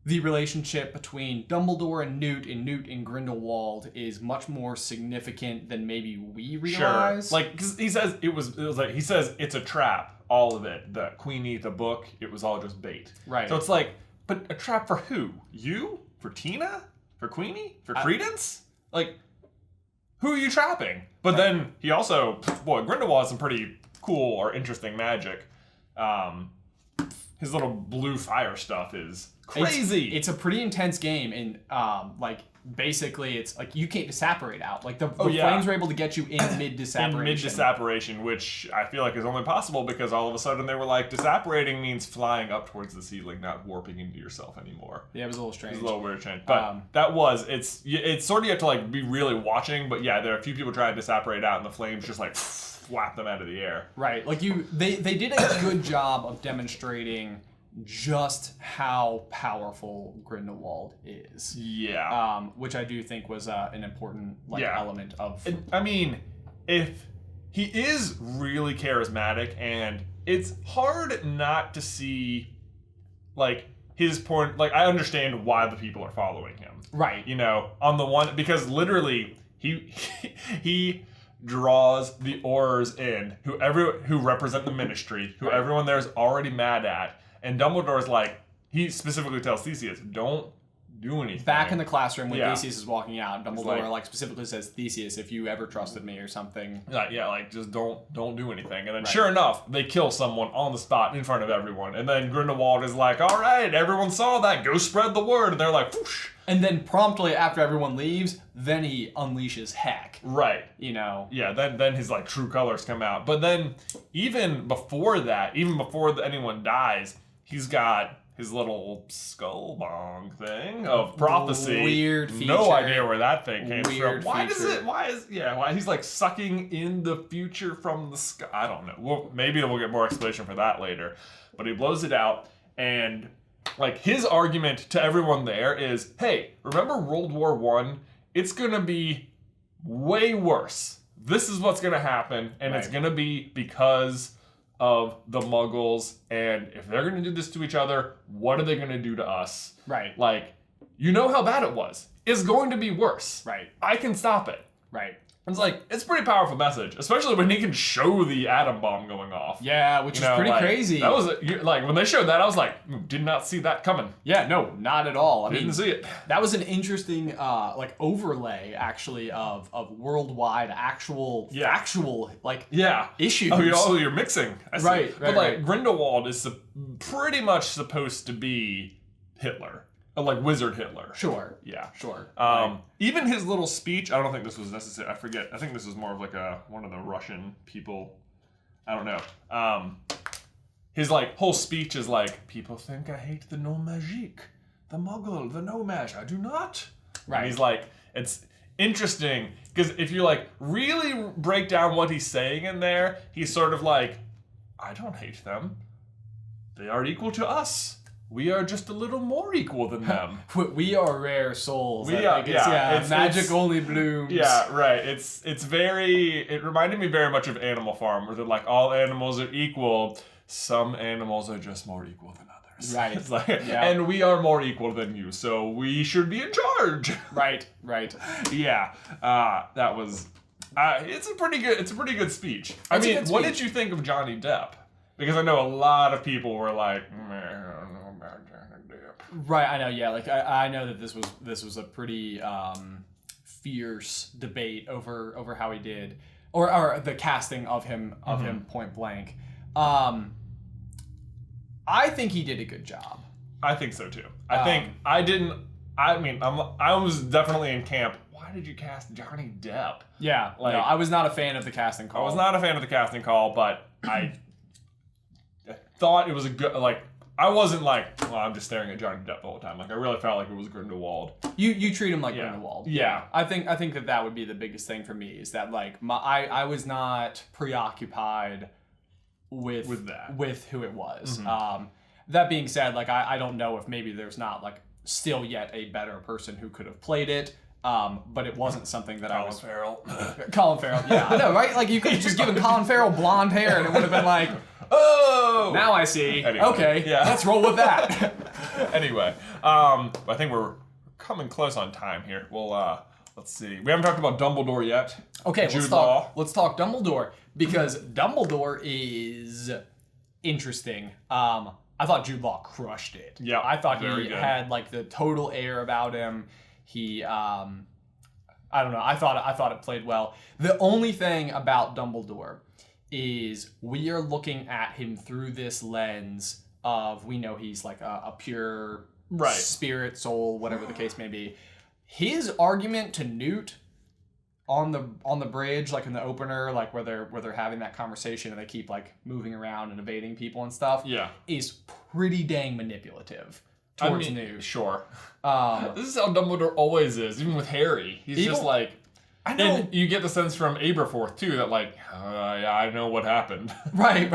the relationship between Dumbledore and Newt and Grindelwald is much more significant than maybe we realize. Sure. Like, 'cause he says he says it's a trap, all of it. The Queenie, the book, it was all just bait. Right. So it's like, but a trap for who? You? For Tina? For Queenie? For Creedence? Like, who are you trapping? But then he also, Grindelwald has some pretty cool or interesting magic. His little blue fire stuff is crazy. It's a pretty intense game, and basically it's like you can't disapparate out. Like the flames are able to get you in mid-disapparation. In mid-disapparation, which I feel like is only possible because all of a sudden they were like, disapparating means flying up towards the ceiling, not warping into yourself anymore. Yeah, it was a little strange. It was a little weird change. But it's sort of, you have to, like, be really watching, but yeah, there are a few people trying to disapparate out and the flames just like flap them out of the air. Right. Like they did a good job of demonstrating just how powerful Grindelwald is. Yeah. Which I do think was an important element of. I mean, if he is really charismatic, and it's hard not to see, like, his point. Like, I understand why the people are following him. Right. You know, on the one, because literally he draws the Aurors in, who represent the Ministry, who everyone there is already mad at. And Dumbledore's like, he specifically tells Theseus, don't do anything. Back in the classroom when Theseus is walking out, Dumbledore like specifically says, Theseus, if you ever trusted me or something. Like, just don't do anything. And then sure enough, they kill someone on the spot in front of everyone. And then Grindelwald is like, all right, everyone saw that, go spread the word. And they're like, whoosh. And then promptly after everyone leaves, then he unleashes heck. Right. You know? Yeah, then his, like, true colors come out. But then even before that, even before anyone dies, he's got his little skull bong thing of prophecy. Weird feature. No idea where that thing came Weird from. feature. Why he's like sucking in the future from the sky. I don't know. Maybe we'll get more explanation for that later. But he blows it out, and like his argument to everyone there is, hey, remember World War I? It's gonna be way worse. This is what's gonna happen, and it's gonna be because of the Muggles, and if they're going to do this to each other, what are they going to do to us? Right. Like, you know how bad it was. It's going to be worse. Right. I can stop it. Right. It's like, it's a pretty powerful message, especially when he can show the atom bomb going off. Yeah, which is pretty crazy. That was, like, when they showed that, I was like, did not see that coming. Yeah, no, not at all. I Didn't see it. That was an interesting, like, overlay, actually, of worldwide actual issues. Oh, you're mixing. I see. Right, But, like, right. Grindelwald is pretty much supposed to be Hitler. Like Wizard Hitler. Sure. Yeah. Sure. Even his little speech, I don't think this was necessary. I forget. I think this was more of like one of the Russian people. I don't know. His like whole speech is like, people think I hate the nom magique, the muggle, the nomage. I do not. Right. And he's like, it's interesting because if you like really break down what he's saying in there, he's sort of like, I don't hate them. They are equal to us. We are just a little more equal than them. We are rare souls. It's magic only blooms. Yeah, right. It reminded me very much of Animal Farm, where they're like, all animals are equal. Some animals are just more equal than others. Right. It's like, and we are more equal than you, so we should be in charge. Right. Yeah. That was. It's a pretty good speech. I mean, what did you think of Johnny Depp? Because I know a lot of people were like, man. Right, I know. Yeah, like I know that this was a pretty fierce debate over how he did, or the casting of him point blank. I think he did a good job. I think so too. I was definitely in camp. Why did you cast Johnny Depp? Yeah, no, I was not a fan of the casting call. I was not a fan of the casting call, but I thought it was a good I wasn't like, well, I'm just staring at Johnny Depp the whole time. Like, I really felt like it was Grindelwald. You treat him like Grindelwald. Yeah. I think that would be the biggest thing for me, is that like I was not preoccupied with who it was. Mm-hmm. That being said, like I don't know if maybe there's not like still yet a better person who could have played it. But it wasn't something that Colin Farrell. Colin Farrell, yeah, I know, right? Like you could have just given Colin Farrell blonde hair, and it would have been like, oh, now I see. Anyway, okay, yeah, let's roll with that. Anyway, I think we're coming close on time here. Well, let's see. We haven't talked about Dumbledore yet. Okay, Jude Law. Let's talk Dumbledore, because Dumbledore is interesting. I thought Jude Law crushed it. Yeah, I thought very he good. had like the total air about him. He, I don't know. I thought it played well. The only thing about Dumbledore is we are looking at him through this lens of, we know he's like a pure spirit, soul, whatever the case may be. His argument to Newt on the bridge, like in the opener, like where they're having that conversation and they keep like moving around and evading people and stuff, is pretty dang manipulative towards Newt. Sure. This is how Dumbledore always is, even with Harry. He's just like, I know. And you get the sense from Aberforth too that like, yeah, I know what happened. Right.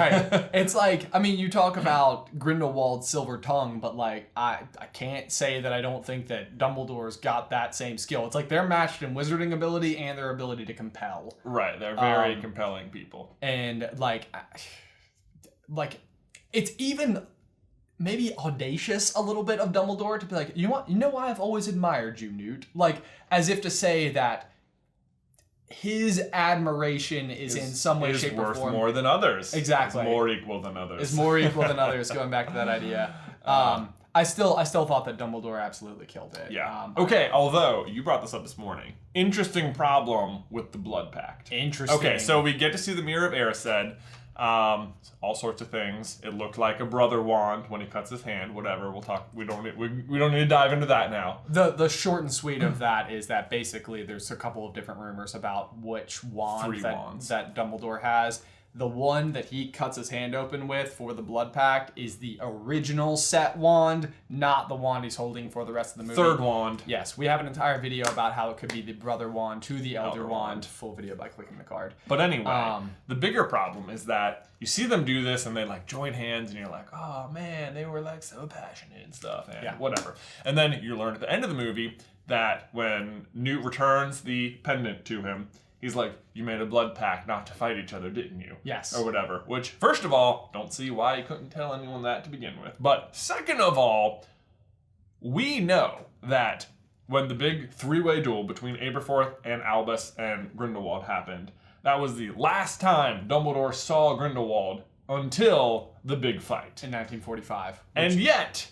It's like, I mean, you talk about Grindelwald's silver tongue, but like, I can't say that I don't think that Dumbledore's got that same skill. It's like they're matched in wizarding ability and their ability to compel. Right, they're very compelling people. And like, it's even maybe audacious a little bit of Dumbledore to be like, you know why I've always admired you, Newt? Like, as if to say that his admiration is in some way, shape, or form worth more than others. Exactly. Is more equal than others. Is more equal than others, going back to that idea. I still thought that Dumbledore absolutely killed it. Yeah. Okay, although you brought this up this morning. Interesting problem with the blood pact. Interesting. Okay, so we get to see the Mirror of Erised. All sorts of things. It looked like a brother wand when he cuts his hand. Whatever. We'll talk. We don't need to dive into that now. The short and sweet of that is that basically there's a couple of different rumors about which wand that Dumbledore has. The one that he cuts his hand open with for the blood pact is the original set wand, not the wand he's holding for the rest of the movie. Third wand. Yes, we have an entire video about how it could be the brother wand to the elder wand. Full video by clicking the card. But anyway, the bigger problem is that you see them do this and they like join hands and you're like, oh man, they were like so passionate and stuff and whatever. And then you learn at the end of the movie that when Newt returns the pendant to him, he's like, you made a blood pact not to fight each other, didn't you? Yes. Or whatever. Which, first of all, don't see why you couldn't tell anyone that to begin with. But second of all, we know that when the big three-way duel between Aberforth and Albus and Grindelwald happened, that was the last time Dumbledore saw Grindelwald until the big fight in 1945. And yet,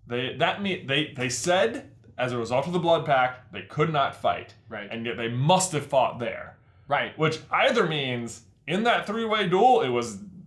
they said as a result of the blood pact they could not fight. Right. And yet they must have fought there. Right. Which either means in that three-way duel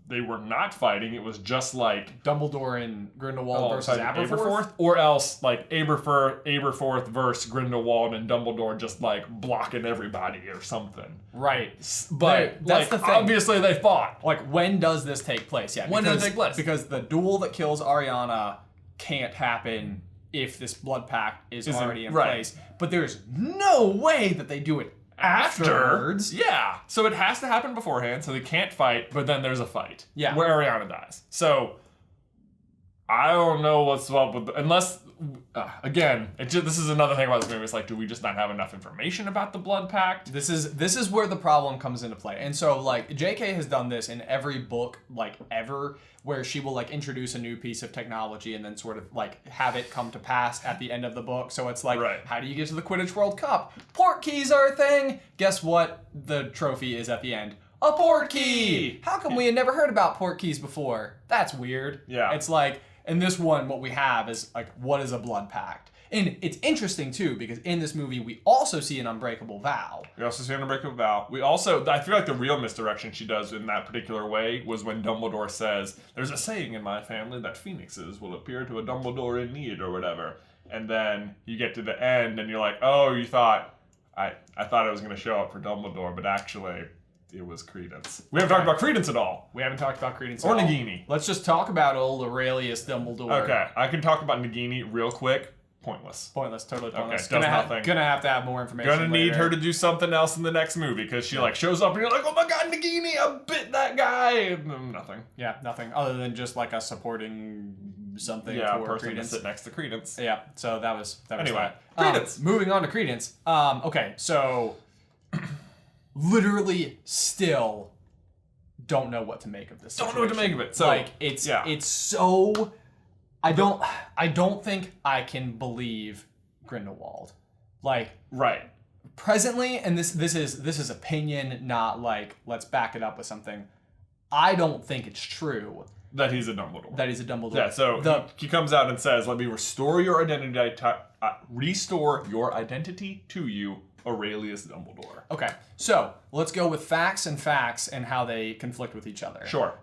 they were not fighting. It was just like Dumbledore and Grindelwald versus Aberforth, or else like Aberforth versus Grindelwald and Dumbledore just like blocking everybody or something. Right. But that's the thing. Obviously they fought. Like, when does this take place? Yeah. When does it take place? Because the duel that kills Ariana can't happen if this blood pact is already in place. But there's no way that they do it afterwards. Yeah. So it has to happen beforehand, so they can't fight, but then there's a fight. Yeah. Where Ariana dies. So I don't know what's up with unless again, this is another thing about this movie. It's like, do we just not have enough information about the blood pact? This is where the problem comes into play. And so like JK has done this in every book like ever, where she will like introduce a new piece of technology and then sort of like have it come to pass at the end of the book. So it's like, how do you get to the Quidditch World Cup? Port keys are a thing. Guess what the trophy is at the end? A port key! How come we had never heard about port keys before? That's weird. Yeah. It's like, in this one, what we have is like, what is a blood pact? And it's interesting too, because in this movie, we also see an unbreakable vow. We also see an unbreakable vow. We also, I feel like the real misdirection she does in that particular way was when Dumbledore says, there's a saying in my family that phoenixes will appear to a Dumbledore in need or whatever. And then you get to the end and you're like, oh, you thought, I thought I was going to show up for Dumbledore, but actually it was Creedence. We haven't talked about Creedence at all. We haven't talked about Creedence or at all. Nagini. Let's just talk about old Aurelius Dumbledore. Okay, I can talk about Nagini real quick. Pointless. Pointless, totally pointless. Okay, does nothing. Gonna have to have more information. Gonna need her to do something else in the next movie because she like shows up and you're like, oh my god, Nagini, I bit that guy. And nothing. Yeah, nothing other than just like a supporting something for person Creedence. To sit next to Creedence. Yeah, so that was anyway. Fine. Creedence. Moving on to Creedence. Okay, so literally still don't know what to make of this situation. Don't know what to make of it. So like it's so I don't think I can believe Grindelwald. Like presently, and this is opinion, not like let's back it up with something. I don't think it's true that he's a Dumbledore. Yeah, so he comes out and says, "Let me restore your identity to you, Aurelius Dumbledore." Okay, so let's go with facts and how they conflict with each other. Sure.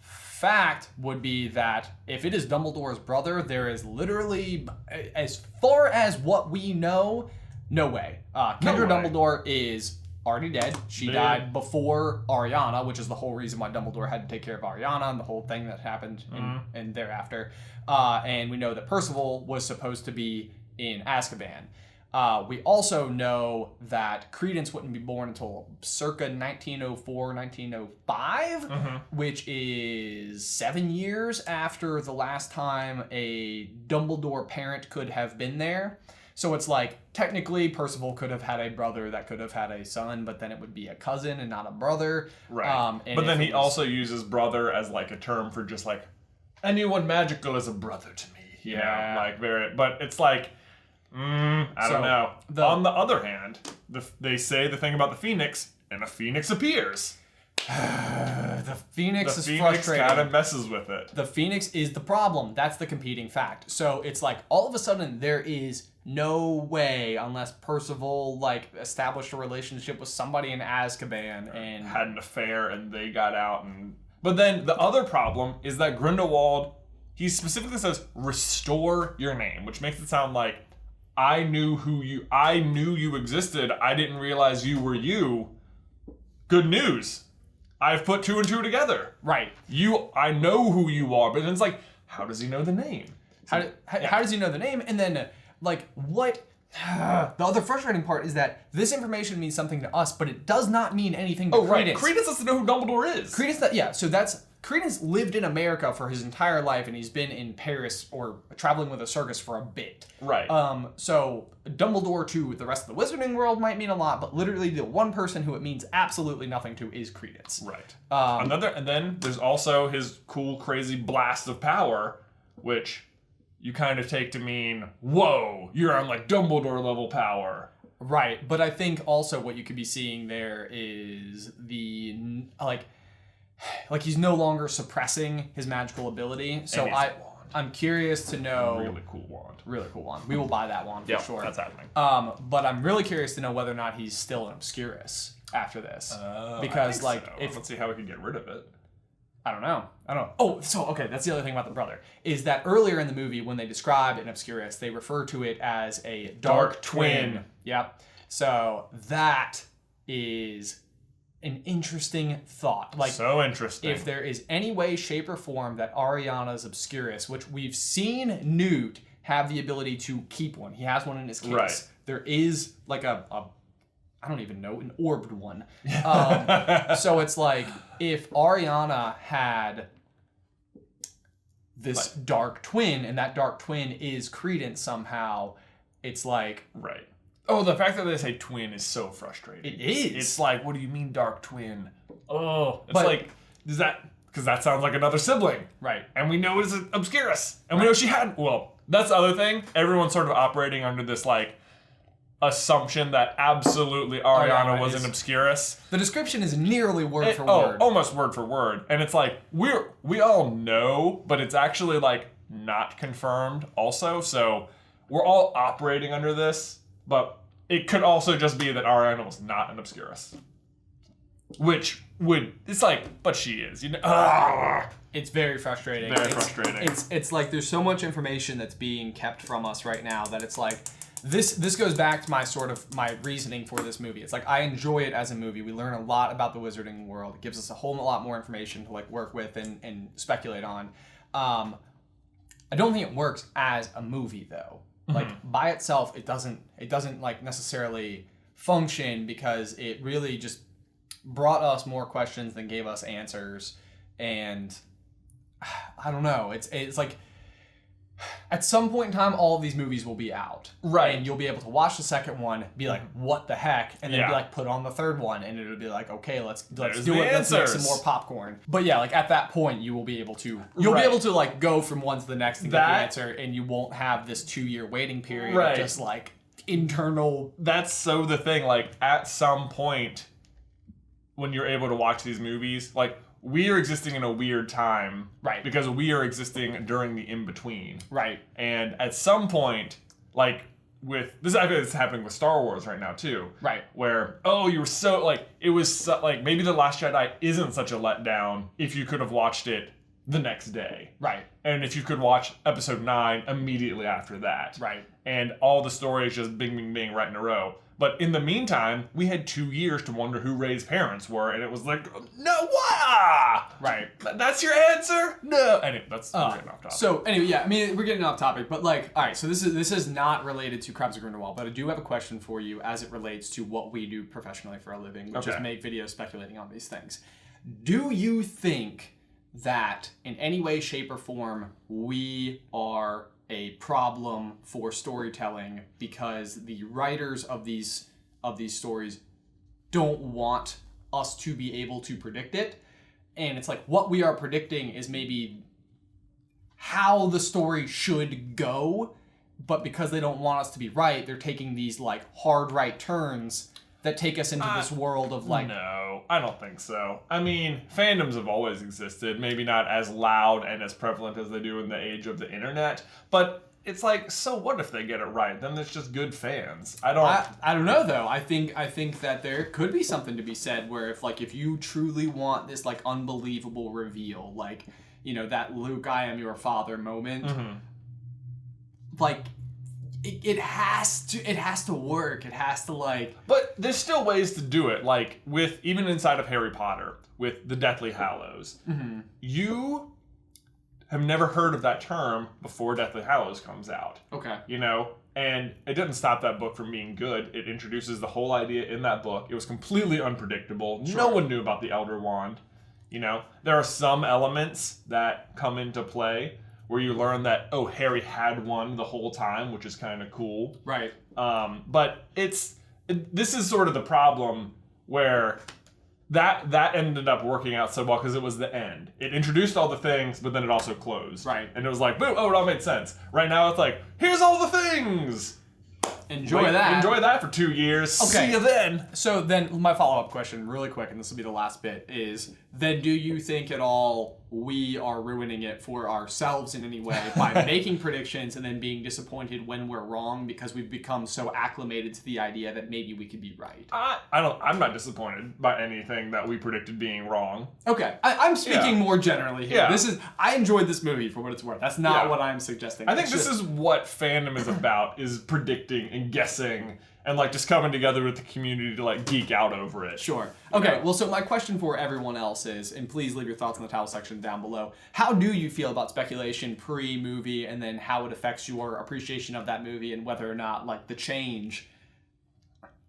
Fact would be that if it is Dumbledore's brother, there is literally, as far as what we know, no way. Kendra Dumbledore is already dead. She died before Ariana, which is the whole reason why Dumbledore had to take care of Ariana and the whole thing that happened and thereafter. And we know that Percival was supposed to be in Azkaban. We also know that Creedence wouldn't be born until circa 1904, 1905, which is 7 years after the last time a Dumbledore parent could have been there. So it's like, technically, Percival could have had a brother that could have had a son, but then it would be a cousin and not a brother. Right. But then he also uses brother as like a term for just like, anyone magical is a brother to me. You know, like but it's like, I don't know. On the other hand, they say the thing about the Phoenix, and a Phoenix appears. The Phoenix is frustrating. The Phoenix kind of messes with it. The Phoenix is the problem. That's the competing fact. So it's like, all of a sudden, there is no way, unless Percival like established a relationship with somebody in Azkaban and had an affair and they got out. But then the other problem is that Grindelwald, he specifically says, restore your name, which makes it sound like, I knew you existed. I didn't realize you were you. Good news. I've put two and two together. Right. I know who you are, but then it's like, how does he know the name? How does he know the name? And then, like, what? The other frustrating part is that this information means something to us, but it does not mean anything to Creedence. Right. Creedence doesn't know who Dumbledore is. Creedence lived in America for his entire life, and he's been in Paris or traveling with a circus for a bit. Right. So Dumbledore to the rest of the wizarding world might mean a lot, but literally the one person who it means absolutely nothing to is Creedence. Right. And then there's also his cool, crazy blast of power, which you kind of take to mean, whoa, you're on like Dumbledore level power. Right, but I think also what you could be seeing there is the like he's no longer suppressing his magical ability. So I'm curious to know. Really cool wand. Really cool wand. We will buy that wand for sure. That's happening. But I'm really curious to know whether or not he's still an Obscurus after this, because I think so. Let's see how we can get rid of it. I don't know. Oh, so okay, that's the other thing about the brother, is that earlier in the movie when they describe an Obscurus, they refer to it as a dark twin. Yep. So that is an interesting thought. Like, so interesting. If there is any way, shape, or form that Ariana's Obscurus, which we've seen Newt have the ability to keep one. He has one in his case. Right. There is like I don't even know, an orbed one. So it's like, if Ariana had this dark twin, and that dark twin is Creedence somehow, it's like... Right. Oh, the fact that they say twin is so frustrating. It is. It's like, what do you mean dark twin? Oh, it's like, does that... Because that sounds like another sibling. Right. And we know it's an Obscurus. And we know she had... Well, that's the other thing. Everyone's sort of operating under this, like, assumption that absolutely Ariana was an Obscurus. The description is nearly word for word. Almost word for word. And it's like, we all know, but it's actually, like, not confirmed also. So we're all operating under this, but it could also just be that Ariana was not an Obscurus. Which would... It's like, but she is, you know? It's very frustrating. Frustrating. It's like there's so much information that's being kept from us right now that it's like... This goes back to my reasoning for this movie. It's like, I enjoy it as a movie. We learn a lot about the wizarding world. It gives us a whole lot more information to like work with and speculate on. I don't think it works as a movie though. Like by itself, it doesn't like necessarily function, because it really just brought us more questions than gave us answers. And I don't know. It's like, at some point in time, all of these movies will be out. Right. And you'll be able to watch the second one, be like, what the heck? And then be like, put on the third one, and it'll be like, okay, let's do it. Let's make some more popcorn. But yeah, like at that point, you will be able to, be able to like go from one to the next and get the answer, and you won't have this 2-year waiting period of just like internal. That's so the thing, like at some point when you're able to watch these movies, like, we are existing in a weird time. Right. Because we are existing during the in-between. Right. And at some point, like, with... This, I feel like it's happening with Star Wars right now, too. Right. Where, you were so... Like, it was... So, like, maybe The Last Jedi isn't such a letdown if you could have watched it the next day. Right. And if you could watch Episode 9 immediately after that. Right. And all the stories just bing, bing, bing right in a row. But in the meantime, we had 2 years to wonder who Rey's parents were, and it was like, no, what? Right. That's your answer? No. Anyway, that's we're getting off topic. So anyway, yeah, I mean, we're getting off topic, but like, all right, so this is not related to Crimes of Grindelwald, but I do have a question for you as it relates to what we do professionally for a living, which is make videos speculating on these things. Do you think that in any way, shape, or form, we are a problem for storytelling because the writers of these stories don't want us to be able to predict it? And it's like, what we are predicting is maybe how the story should go, but because they don't want us to be right, they're taking these like hard right turns that take us into this world of like... No, I don't think so. I mean, fandoms have always existed, maybe not as loud and as prevalent as they do in the age of the internet, but it's like, so what if they get it right? Then it's just good fans. I don't know though. I think that there could be something to be said where if you truly want this like unbelievable reveal, like, you know, that Luke, I am your father moment, like, it has to work. It has to like... But there's still ways to do it, like with, even inside of Harry Potter, with the Deathly Hallows. You have never heard of that term before Deathly Hallows comes out. Okay. You know? And it doesn't stop that book from being good. It introduces the whole idea in that book. It was completely unpredictable. Sure. No one knew about the Elder Wand. You know? There are some elements that come into play where you learn that, Harry had one the whole time, which is kind of cool. Right. But this is sort of the problem where that ended up working out so well because it was the end. It introduced all the things, but then it also closed. Right. And it was like, boom, oh, it all made sense. Right now it's like, here's all the things. Enjoy that. Enjoy that for 2 years. Okay. See you then. So then my follow-up question really quick, and this will be the last bit, is then do you think at all we are ruining it for ourselves in any way by making predictions and then being disappointed when we're wrong because we've become so acclimated to the idea that maybe we could be right? I'm not disappointed by anything that we predicted being wrong. Okay. I'm speaking more generally here. Yeah. I enjoyed this movie for what it's worth. That's not what I'm suggesting. I think this is what fandom is about, is predicting and guessing and like just coming together with the community to like geek out over it. Sure. Okay, well, so my question for everyone else is, and please leave your thoughts in the towel section down below, how do you feel about speculation pre-movie and then how it affects your appreciation of that movie and whether or not like the change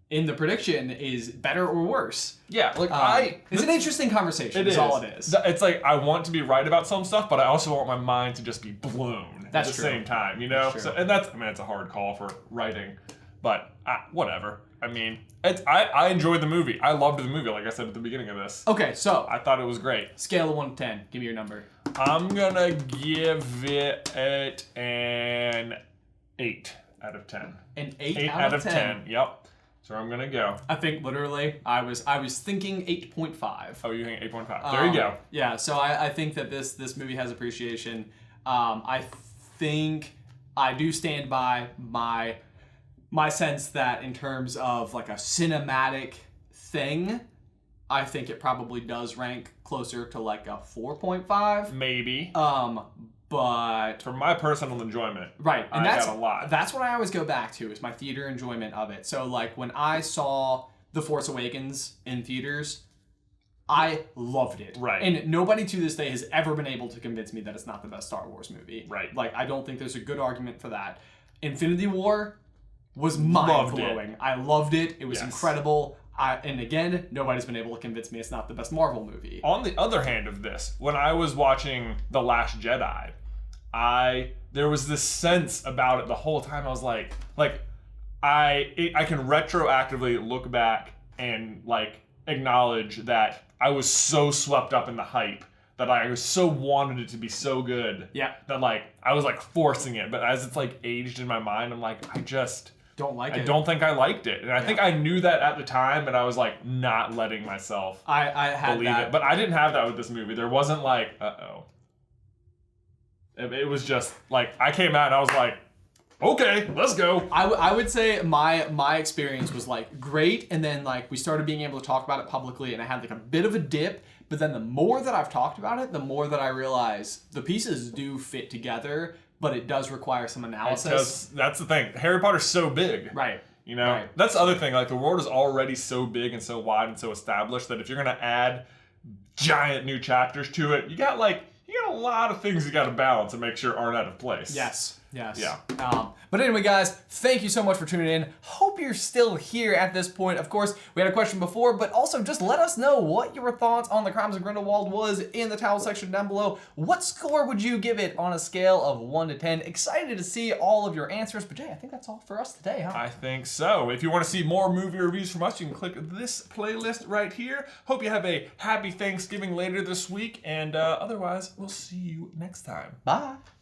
in the prediction is better or worse? Yeah, like it's an interesting conversation. It is all it is. It's like I want to be right about some stuff, but I also want my mind to just be blown That's at the true. same time, you know? That's So, true. and it's a hard call for writing, but whatever. I mean, I enjoyed the movie. I loved the movie, like I said at the beginning of this. Okay, so I thought it was great. scale of 1 to 10. Give me your number. I'm gonna give it an 8 out of 10. An 8 8 out of 10. Yep. That's where I'm gonna go. I think literally, I was thinking 8.5. Oh, you think 8.5? There you go. Yeah, so I think that this movie has appreciation. I think I do stand by my sense that in terms of like a cinematic thing, I think it probably does rank closer to like a 4.5. Maybe. But For my personal enjoyment, right, and I got a lot. That's what I always go back to is my theater enjoyment of it. So like when I saw The Force Awakens in theaters, I loved it. Right. And nobody to this day has ever been able to convince me that it's not the best Star Wars movie. Right. Like I don't think there's a good argument for that. Infinity War was mind-blowing. I loved it. It was incredible. And again, nobody's been able to convince me it's not the best Marvel movie. On the other hand of this, when I was watching The Last Jedi, there was this sense about it the whole time. I was like I can retroactively look back and like acknowledge that I was so swept up in the hype that I was so wanted it to be so good. Yeah. That like I was like forcing it, but as it's like aged in my mind, I'm like I don't think I liked it. And I think I knew that at the time, and I was like not letting myself I had believe that. it. But I didn't have that with this movie. There wasn't like, uh-oh. It was just like, I came out and I was like, okay, let's go. I would say my experience was like great, and then like we started being able to talk about it publicly, and I had like a bit of a dip, but then the more that I've talked about it, the more that I realize the pieces do fit together, but it does require some analysis. Because that's the thing. Harry Potter's so big. Right. You know? Right. That's the other thing. Like, the world is already so big and so wide and so established that if you're going to add giant new chapters to it, you got a lot of things you got to balance and make sure aren't out of place. Yes. Yeah. But anyway, guys, thank you so much for tuning in. Hope you're still here at this point. Of course, we had a question before, but also just let us know what your thoughts on the Crimes of Grindelwald was in the towel section down below. What score would you give it on a scale of 1 to 10? Excited to see all of your answers. But Jay, I think that's all for us today, huh? I think so. If you want to see more movie reviews from us, you can click this playlist right here. Hope you have a happy Thanksgiving later this week, and otherwise, we'll see you next time. Bye.